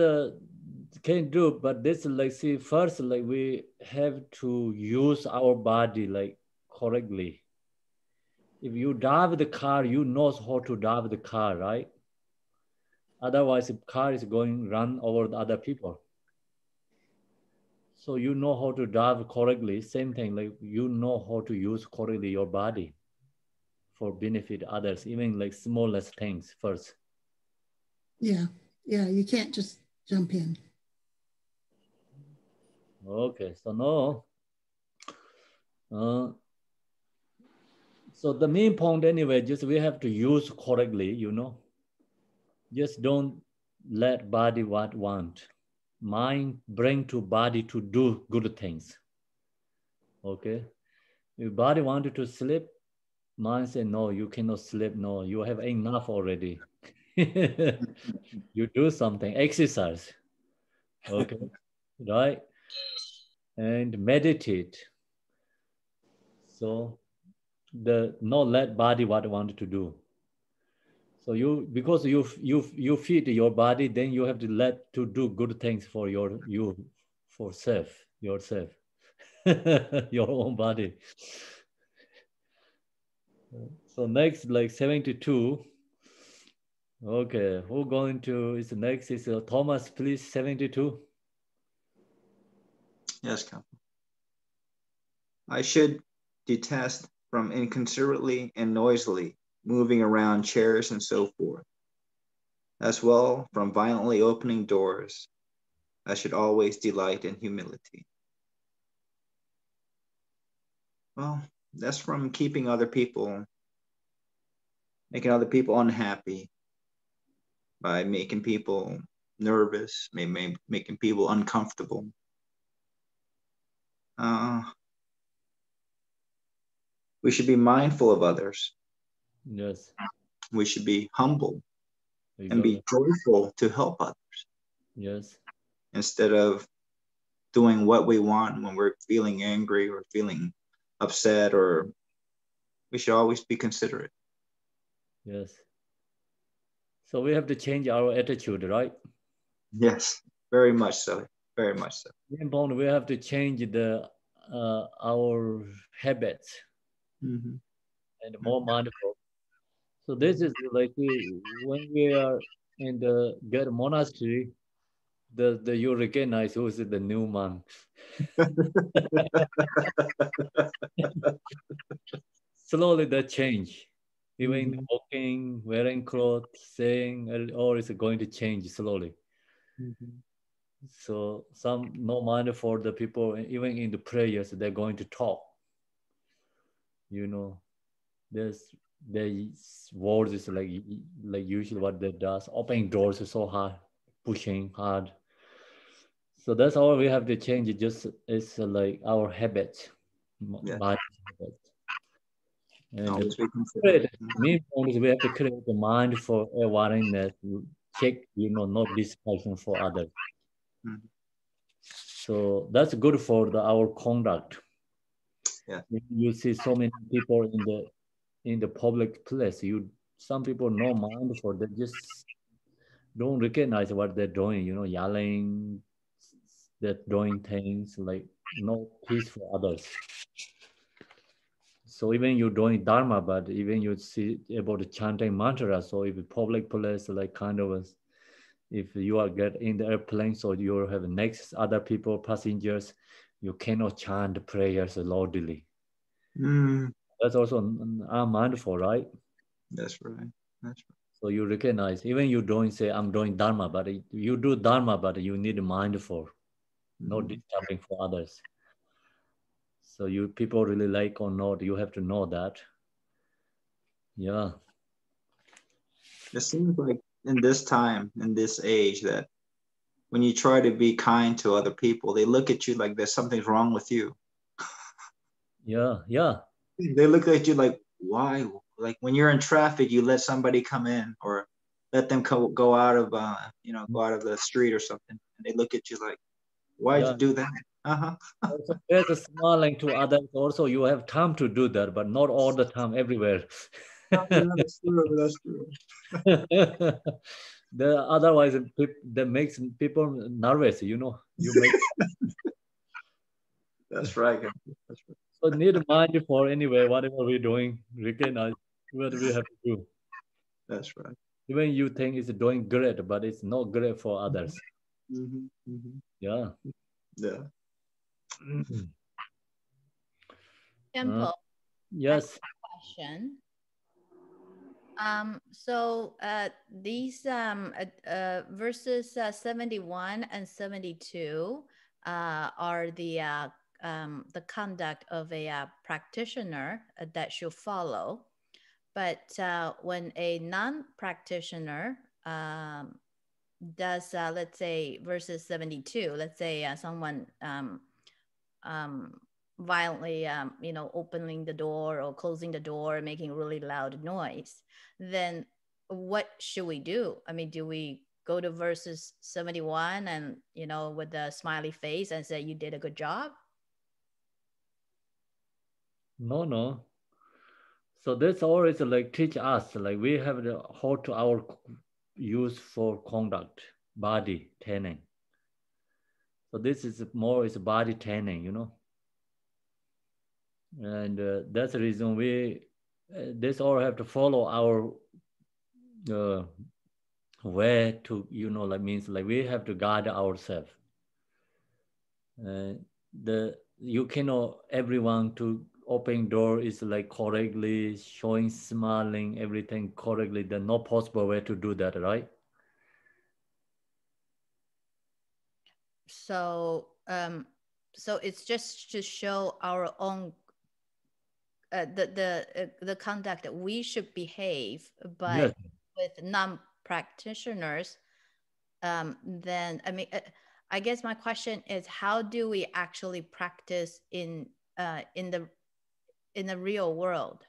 can do, but this like, see, first, like we have to use our body like correctly. If you drive the car, you know how to drive the car, right? Otherwise, the car is going run over the other people. So you know how to drive correctly. Same thing, like you know how to use correctly your body for benefit others, even like smallest things first. Yeah, you can't just jump in. Okay, so no. So the main point anyway, just we have to use correctly, you know. Just don't let body what want. Mind bring to body to do good things. Okay. If body wanted to sleep, mind say, no, you cannot sleep. No, you have enough already. You do something, exercise. Okay. Right. And meditate. So not let body what wanted to do. So because you feed your body, then you have to let to do good things for yourself, your own body. So next, like 72. Okay, who going to is next? Is Thomas, please, 72. Yes, Khenpo. I should detest from inconsiderately and noisily moving around chairs and so forth, as well from violently opening doors. I should always delight in humility. Well, that's from keeping other people, making other people unhappy by making people nervous, making people uncomfortable. We should be mindful of others. Yes. We should be humble and be joyful to help others. Yes. Instead of doing what we want when we're feeling angry or feeling upset, or we should always be considerate. Yes. So we have to change our attitude, right? Yes, very much so. Very much so. We have to change our habits and more mindful. So this is like when we are in the good monastery, you recognize who is the new monk. Slowly that change. Even walking, wearing clothes, saying, all is going to change slowly. So no matter for the people, even in the prayers, they're going to talk. You know, the words is like usually what they does. Opening doors is so hard, pushing hard. So that's all we have to change. It just is like our habits, body habits. And the main point is we have to create the mind for awareness, check, not distraction for others. So that's good for our conduct. Yeah. You see so many people in the in the public place, some people no mind for, they just don't recognize what they're doing, you know, yelling, they're doing things like no peace for others. So even you're doing dharma, but even you see about chanting mantra, so if a public place, like kind of if you are get in the airplane, so you have next other people, passengers, you cannot chant prayers loudly. That's also unmindful, right? That's right. That's right. So you recognize, even you don't say, I'm doing dharma, but you do dharma, but you need mindful, not disturbing for others. So you people really like or not, you have to know that. Yeah. It seems like in this time, in this age, that when you try to be kind to other people, they look at you like there's something wrong with you. Yeah, yeah. They look at you like, why? Like when you're in traffic, you let somebody come in or let them go out of, go out of the street or something. And they look at you like, why'd you do that? Also, there's smiling to others. Also, you have time to do that, but not all the time, everywhere. That's true. That's true. Otherwise, that makes people nervous. You know, you make. That's right. That's right. So need mind for anyway, whatever we're doing, recognize what we have to do. That's right. Even you think it's doing great, but it's not great for others. Yeah. Yeah. Khenpo, yes. Question. So these verses 71 and 72 are the conduct of a practitioner that should follow. But when a non-practitioner does, let's say, verses 72, let's say someone violently, opening the door or closing the door, making really loud noise, then what should we do? I mean, do we go to verses 71 and, with a smiley face and say, you did a good job? No. So that's always like teach us, like we have the how to our use for conduct, body training. So this is more is body training, and that's the reason we this all have to follow our way to like means like we have to guide ourselves. You cannot everyone to open door is like correctly showing, smiling, everything correctly. There's no possible way to do that, right? So so it's just to show our own the conduct that we should behave, but yes. with non-practitioners, then I mean, I guess my question is, how do we actually practice in the real world?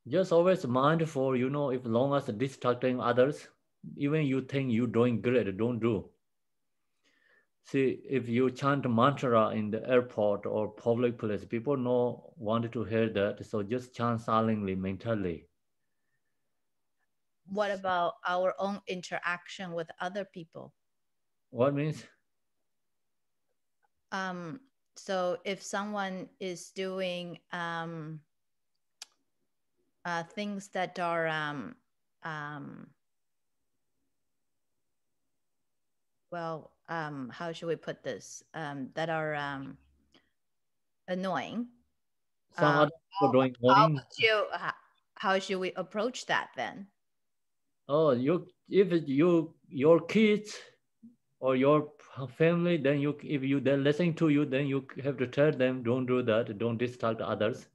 Just always mindful, if long as distracting others, even you think you're doing great, don't do. See, if you chant mantra in the airport or public place, people wanted to hear that. So just chant silently, mentally. What about our own interaction with other people? What means? So if someone is doing things that are how should we put this? That are annoying. Some other people doing annoying. How should we approach that then? Oh, if your kids or your family, then if they're listening to you, then you have to tell them, don't do that, don't distract others.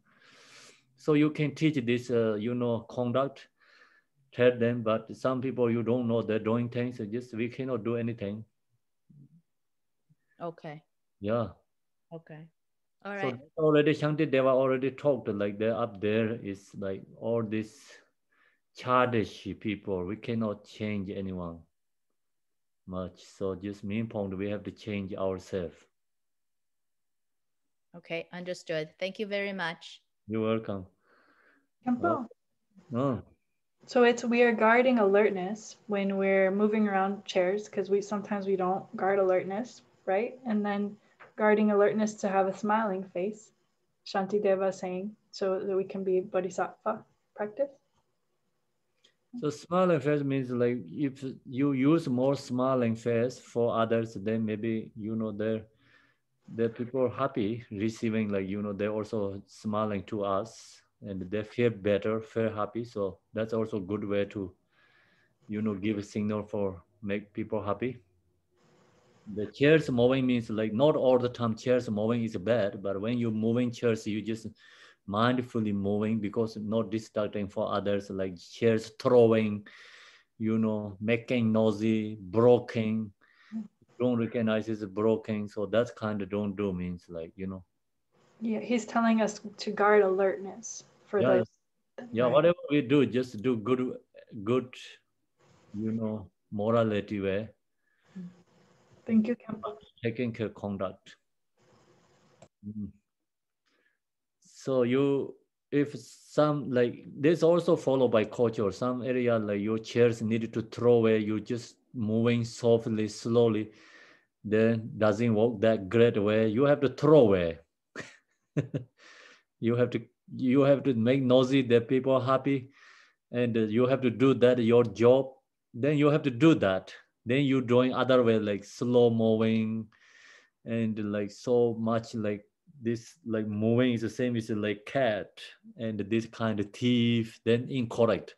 So you can teach this, conduct, tell them. But some people you don't know they're doing things, so just we cannot do anything. Okay. Yeah. Okay. All right. So already Shanti Deva already talked, like they're up there is like all these childish people. We cannot change anyone much. So just main point, we have to change ourselves. Okay, understood. Thank you very much. You're welcome. Khenpo. Oh. So we are guarding alertness when we're moving around chairs, because sometimes we don't guard alertness, right? And then guarding alertness to have a smiling face, Shantideva saying, so that we can be Bodhisattva practice. So smiling face means like if you use more smiling face for others, then maybe the people are happy receiving, like they're also smiling to us and they feel better, feel happy. So that's also a good way to give a signal for make people happy. The chairs moving means like not all the time chairs moving is bad, but when you're moving chairs, you just mindfully moving because not distracting for others, like chairs throwing, making noisy, broken, don't recognize it's broken. So that's kind of don't do means like, Yeah, he's telling us to guard alertness for those. Yeah, right. whatever we do, just do good, morality way. Thank you, Khenpo. Taking care conduct. So if some like this also followed by culture, some area like your chairs needed to throw away, you just moving softly, slowly, then doesn't work that great way. You have to throw away. you have to make noisy that people are happy, and you have to do that your job. Then you have to do that. Then you doing other way like slow moving, and like so much like this like moving is the same as like cat and this kind of thief, then incorrect.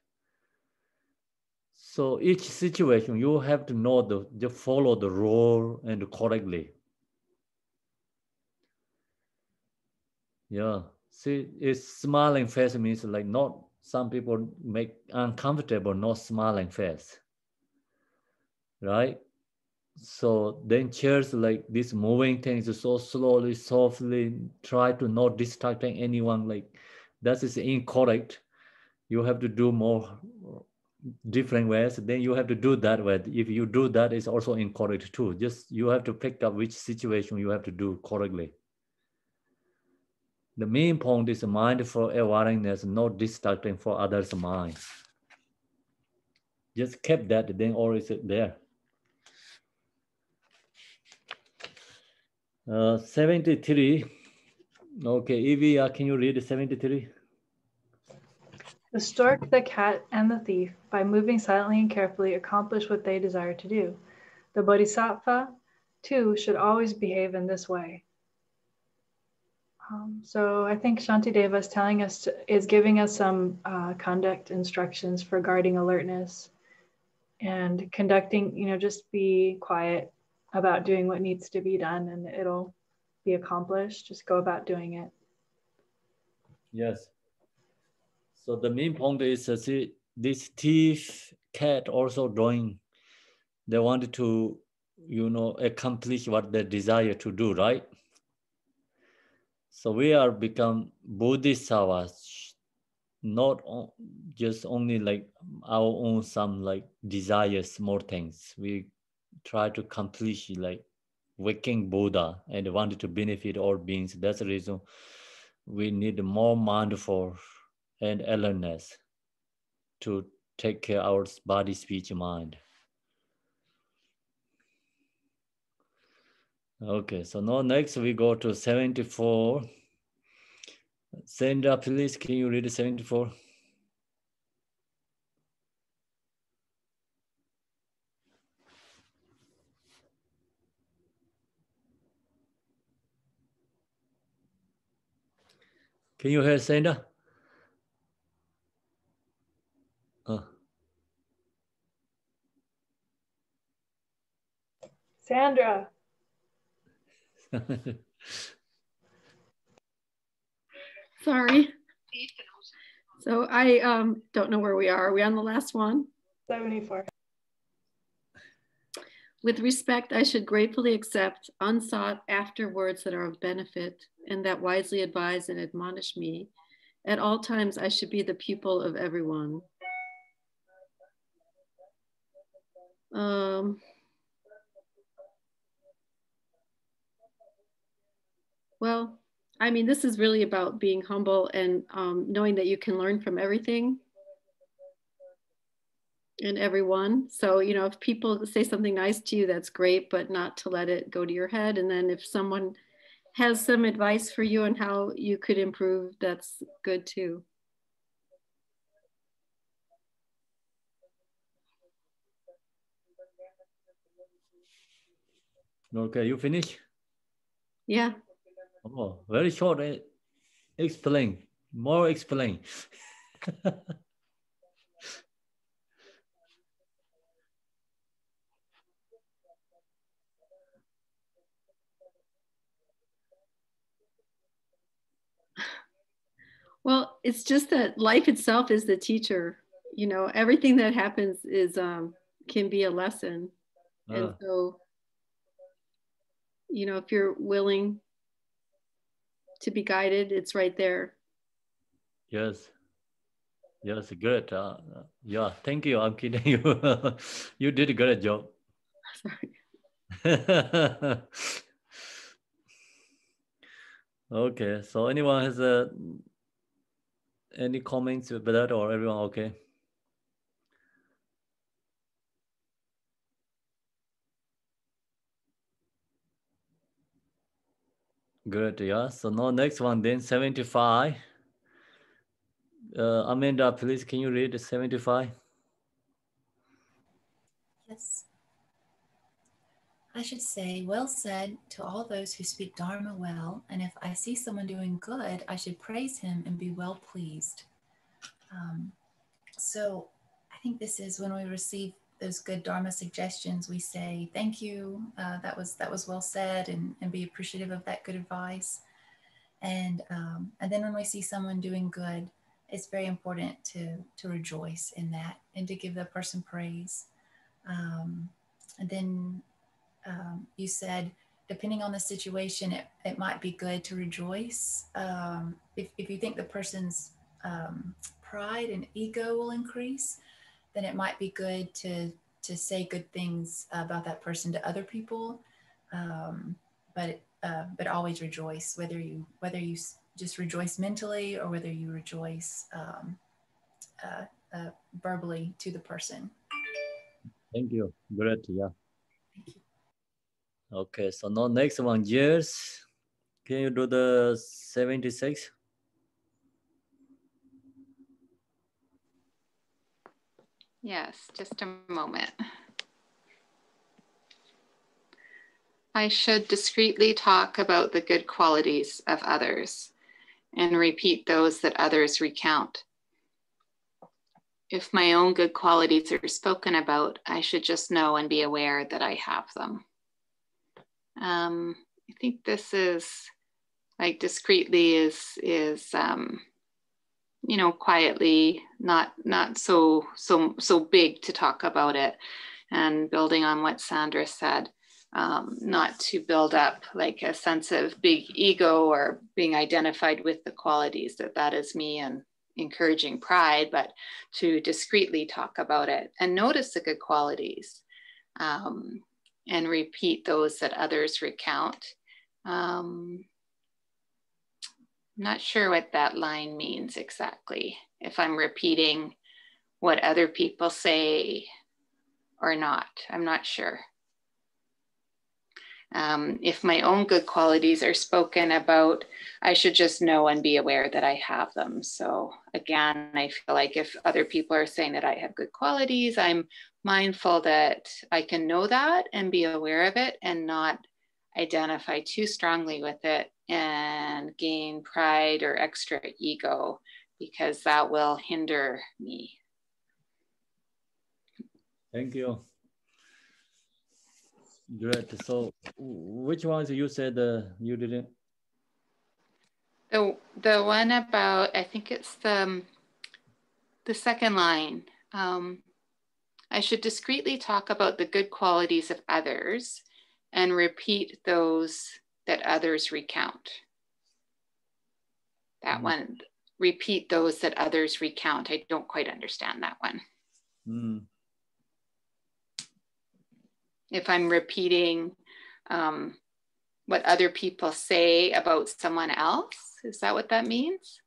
So each situation you have to know the follow the rule and correctly. Yeah, see, it's smiling face means like not some people make uncomfortable not smiling face, right? So then chairs like this moving things so slowly, softly, try to not distracting anyone, like that is incorrect. You have to do more different ways. Then you have to do that way. If you do that, it's also incorrect too. Just you have to pick up which situation you have to do correctly. The main point is mindful awareness, not distracting for others' mind. Just keep that, then all is there. 73. Okay, Evie, can you read 73? The stork, the cat, and the thief, by moving silently and carefully, accomplish what they desire to do. The bodhisattva, too, should always behave in this way. So I think Shantideva is telling us, is giving us some conduct instructions for guarding alertness and conducting, just be quiet about doing what needs to be done and it'll be accomplished. Just go about doing it. Yes. So the main point is see, this thief cat also doing, they wanted to, accomplish what they desire to do, right? So we are become bodhisattvas, not just only like our own some like desires, more things. We try to accomplish like waking Buddha and wanted to benefit all beings. That's the reason we need more mindful and awareness to take care of our body, speech, mind. Okay, so now next we go to 74. Sandra, please, can you read 74? Can you hear Sandra? Sandra. Sorry. So I don't know where we are. Are we on the last one? 74. With respect, I should gratefully accept unsought after words that are of benefit and that wisely advise and admonish me. At all times, I should be the pupil of everyone. Well, I mean, this is really about being humble and knowing that you can learn from everything and everyone. So, you know, if people say something nice to you, that's great, but not to let it go to your head. And then if someone has some advice for you on how you could improve, that's good too. Okay, you finish? Yeah. Oh, very short. Explain. More explain. Well, it's just that life itself is the teacher. You know, everything that happens is can be a lesson. And so, you know, if you're willing to be guided, it's right there. Yes. Yes, good. Yeah, thank you. I'm kidding you. You did a great job. Sorry. Okay, so anyone has any comments about that, or everyone okay? Good, yeah. So now next one then, 75. Amanda, please, can you read 75? Yes. I should say, well said to all those who speak Dharma well, and if I see someone doing good, I should praise him and be well pleased. So I think this is when we receive those good Dharma suggestions, we say, thank you, that was well said, and be appreciative of that good advice. And then when we see someone doing good, it's very important to rejoice in that and to give the person praise. And then you said, depending on the situation, it might be good to rejoice. If you think the person's pride and ego will increase, then it might be good to say good things about that person to other people. But always rejoice, whether you just rejoice mentally or whether you rejoice verbally to the person. Thank you. Great, yeah. Thank you. Okay, so now next one, yes. Can you do the 76? Yes, just a moment. I should discreetly talk about the good qualities of others and repeat those that others recount. If my own good qualities are spoken about, I should just know and be aware that I have them. I think this is like discreetly is you know, quietly, not so big to talk about it, and building on what Sandra said, not to build up like a sense of big ego or being identified with the qualities that is me and encouraging pride, but to discreetly talk about it and notice the good qualities and repeat those that others recount. Not sure what that line means exactly, if I'm repeating what other people say or not. I'm not sure. If my own good qualities are spoken about, I should just know and be aware that I have them. So again, I feel like if other people are saying that I have good qualities, I'm mindful that I can know that and be aware of it and not identify too strongly with it and gain pride or extra ego, because that will hinder me. Thank you. Great. So which ones you said you didn't? The one about, I think it's the second line. I should discreetly talk about the good qualities of others and repeat those that others recount. That one, repeat those that others recount. I don't quite understand that one. If I'm repeating what other people say about someone else. Is that what that means?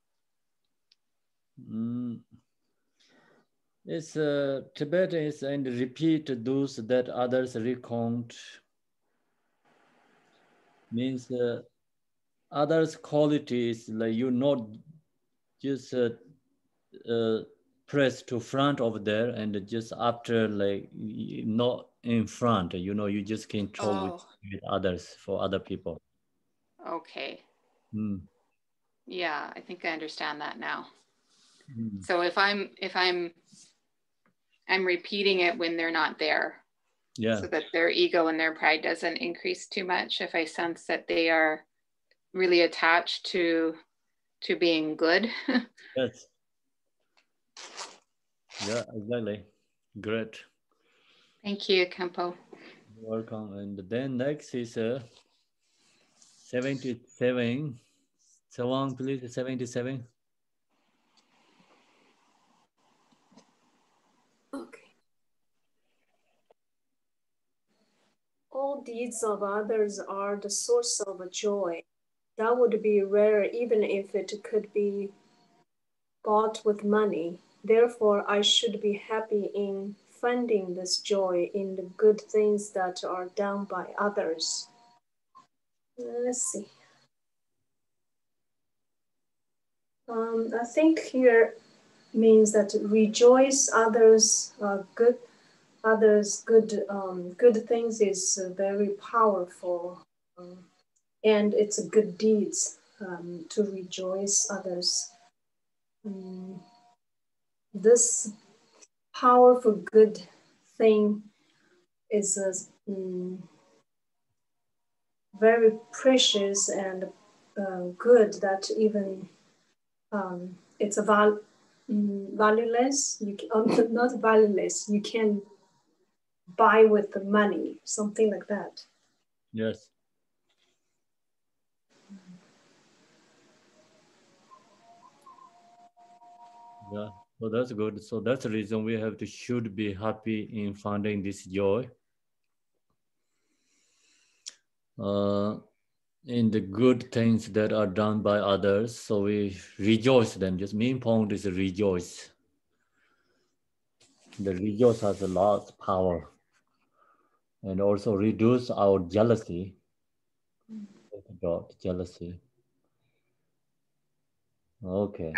It's Tibetan is and repeat those that others recount. Means others' qualities, like you not just press to front over there and just after, like not in front, you know, you just can talk with others for other people. Okay. Mm. Yeah, I think I understand that now. Mm. So if I'm repeating it when they're not there, yeah, so that their ego and their pride doesn't increase too much. If I sense that they are really attached to being good. yes, yeah, exactly. Great. Thank you, Khenpo. You're welcome. And then next is 77. Someone please, 77. Okay. All deeds of others are the source of joy. That would be rare even if it could be bought with money. Therefore, I should be happy in finding this joy in the good things that are done by others. Let's see. I think here means that rejoice others good things is very powerful, and it's a good deeds to rejoice others. This powerful good thing is very precious and good that even it's valueless. You can, not valueless. You can buy with the money, something like that. Yes. Yeah, so that's good. So that's the reason we have to should be happy in finding this joy. In the good things that are done by others. So we rejoice them. Just main point is rejoice. The rejoice has a lot of power. And also reduce our jealousy. Jealousy. Okay.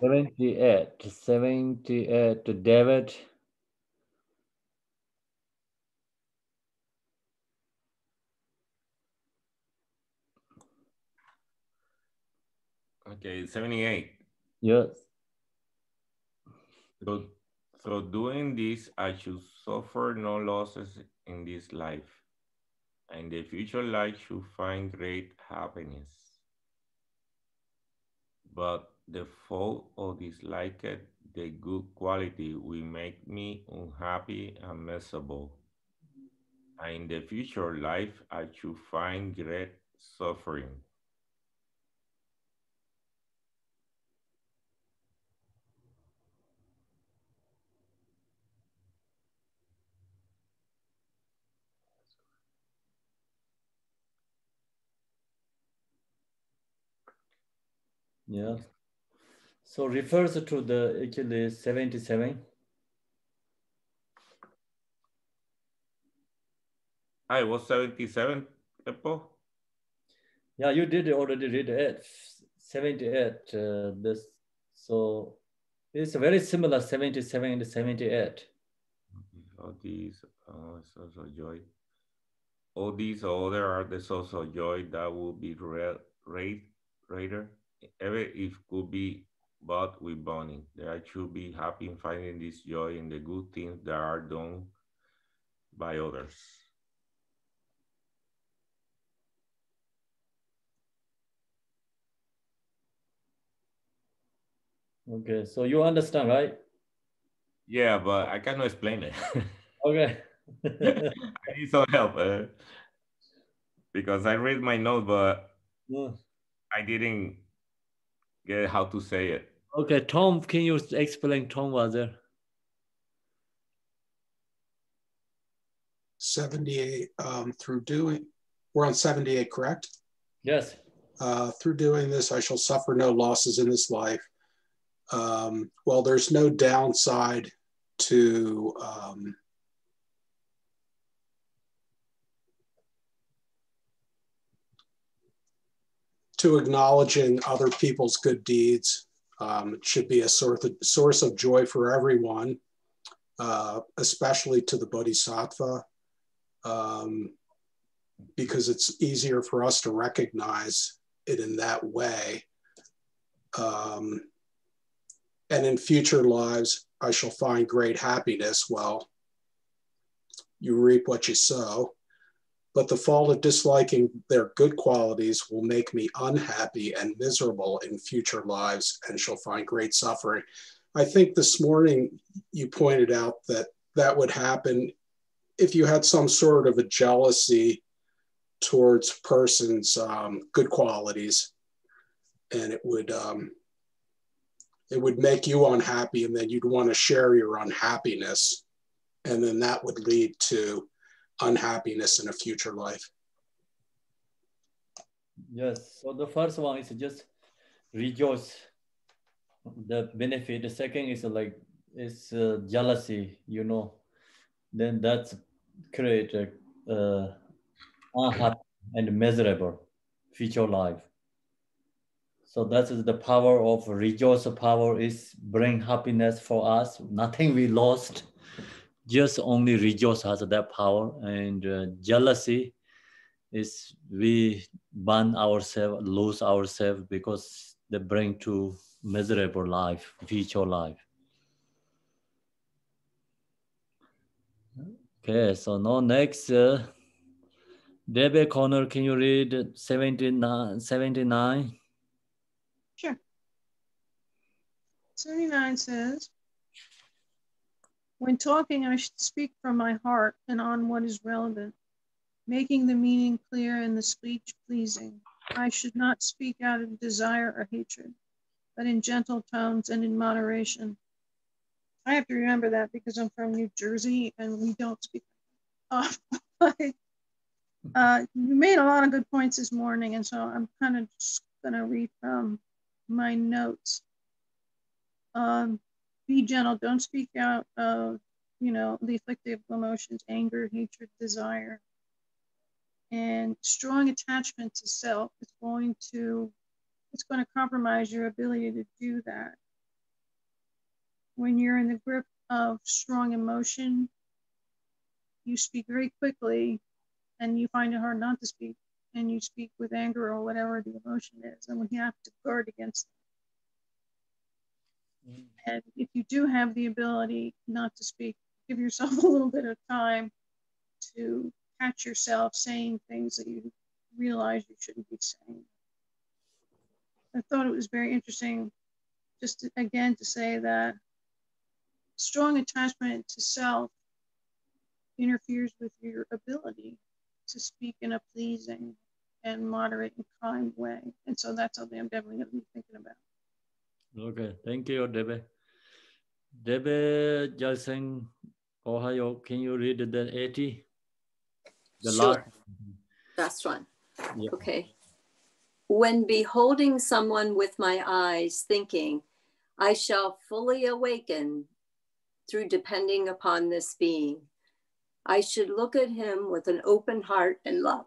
78, David. Okay, 78. Yes. Through doing this, I should suffer no losses in this life, and the future life should find great happiness. But the fault or disliked the good quality will make me unhappy and miserable. And in the future life, I should find great suffering. Yeah. So refers to the actually 77. I was 77, Khenpo? Yeah, you did already read it. 78. This so it's very similar 77 and 78. All these source of joy. All these other are the source of joy that will be greater, ever if could be bought with money. That I should be happy in finding this joy in the good things that are done by others. Okay, so you understand, right? Yeah, but I cannot explain it. Okay. I need some help because I read my note, but I didn't get how to say it. Okay, Tom, can you explain? Tom was there. 78 through doing, we're on 78, correct? Yes. Through doing this, I shall suffer no losses in this life. Well, there's no downside to acknowledging other people's good deeds. It should be a source of joy for everyone, especially to the Bodhisattva, because it's easier for us to recognize it in that way. And in future lives, I shall find great happiness. Well, you reap what you sow. But the fault of disliking their good qualities will make me unhappy and miserable in future lives and shall find great suffering. I think this morning you pointed out that that would happen if you had some sort of a jealousy towards person's good qualities, and it would make you unhappy, and then you'd want to share your unhappiness, and then that would lead to unhappiness in a future life. Yes, so the first one is just rejoice, the benefit. The second is like, it's jealousy, you know, then that's create unhappy and miserable future life. So that is the power of rejoice. Power is bring happiness for us, nothing we lost. Just only rejoice has that power, and jealousy is we burn ourselves, lose ourselves, because they bring to miserable life, future life. Okay, so now next, Debbie Connor, can you read 79? Sure. 79 says, when talking, I should speak from my heart and on what is relevant, making the meaning clear and the speech pleasing. I should not speak out of desire or hatred, but in gentle tones and in moderation. I have to remember that because I'm from New Jersey and we don't speak. You made a lot of good points this morning, and so I'm kind of just going to read from my notes. Be gentle. Don't speak out of, the afflictive emotions, anger, hatred, desire. And strong attachment to self is going to compromise your ability to do that. When you're in the grip of strong emotion, you speak very quickly and you find it hard not to speak, and you speak with anger or whatever the emotion is, and we have to guard against that. And if you do have the ability not to speak, give yourself a little bit of time to catch yourself saying things that you realize you shouldn't be saying. I thought it was very interesting just to, again, to say that strong attachment to self interferes with your ability to speak in a pleasing and moderate and kind way. And so that's something I'm definitely going to be thinking about. Okay, thank you, Debbie. Debbie Jason, Ohio, can you read the 80? Sure. Last one. Yeah. Okay. When beholding someone with my eyes, thinking, I shall fully awaken through depending upon this being, I should look at him with an open heart and love.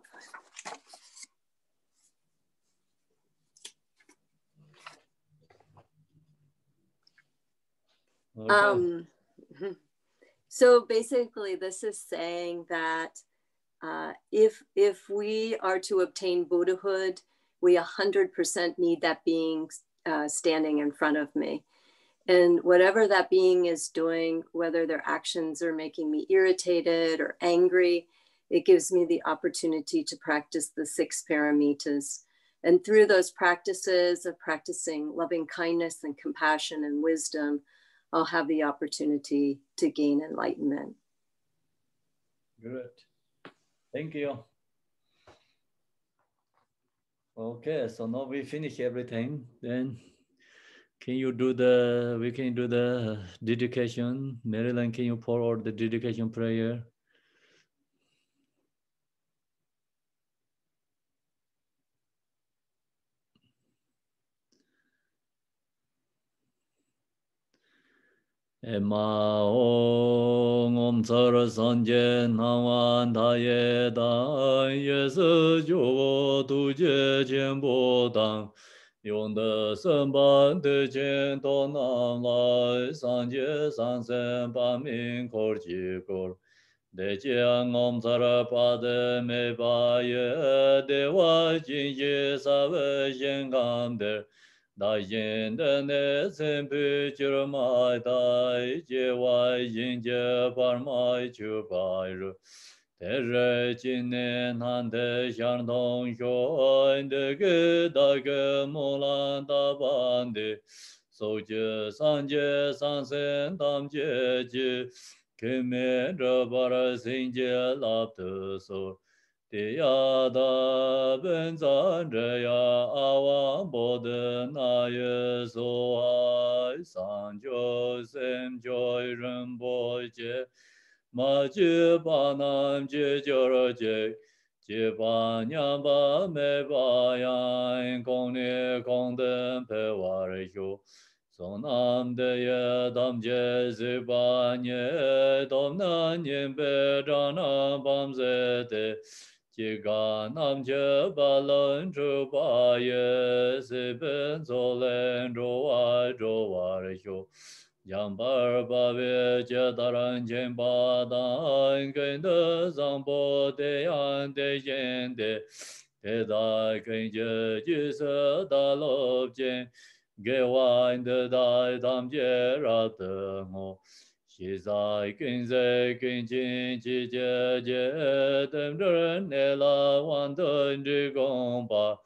Okay. So basically, this is saying that if we are to obtain Buddhahood, we 100% need that being standing in front of me. And whatever that being is doing, whether their actions are making me irritated or angry, it gives me the opportunity to practice the 6 paramitas. And through those practices of practicing loving kindness and compassion and wisdom, I'll have the opportunity to gain enlightenment. Good. Thank you. Okay, so now we finish everything. Then we can do the dedication. Marilyn, can you pour out the dedication prayer? Emaong Om Tsara Sanje Nawan Daye Dan Yesu Jowo Tuje Chenpo Dang Yong De Senpan De Chen To Nam Lai Sanje Sansen Pa Min Kor Chi Kor De Chiang Om Tsara Pa De Me Pa Ye De Wa Jin Ye Sa Ve Shen Gam De Da yin de ne sen pu chir mai dai je wai yin je par mai chu pai ru de re jin ne nan de xiang dong xuan de ge da ge mo lan da ban de so je san sen dam je ji ke me re bar sin je lab de so Diya da ben zan zhe ya awang bo de na ye so ai san jo sem jo ren bo je ma ji ba nam ji jo ro je ji ba nyam ba me ba yang gong ni gong den pe wa re yu song nam de ye dam je zi ba nye dom na nyen pe zhang na bam ze de Ji ga nam je ba len zhu ba ye si ben zo len zhu wa re xiu yang ba ba we jie da ran jian ba dan gen de zang bo de yan de yin de de da gen je ji se da lo jian ge wan de dai dam jie ra de ngo Xi zai gen zai gen jin ji jie jie dem zhen ne la wan den zhi gong ba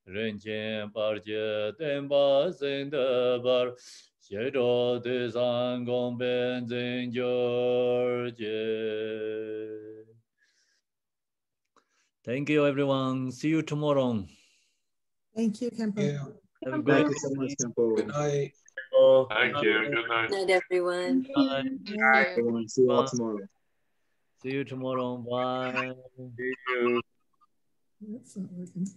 ren jian bar jie dem ba zhen de bar xie zhou de zang gong ben zhen jiu jie. Thank you, everyone. See you tomorrow. Thank you, Khenpo. Have a good Thank you so much, Khenpo. Good night. Thank you. Good night. Good night, everyone. Bye. Everyone, see you all tomorrow. See you tomorrow. Bye. See you. That's not working.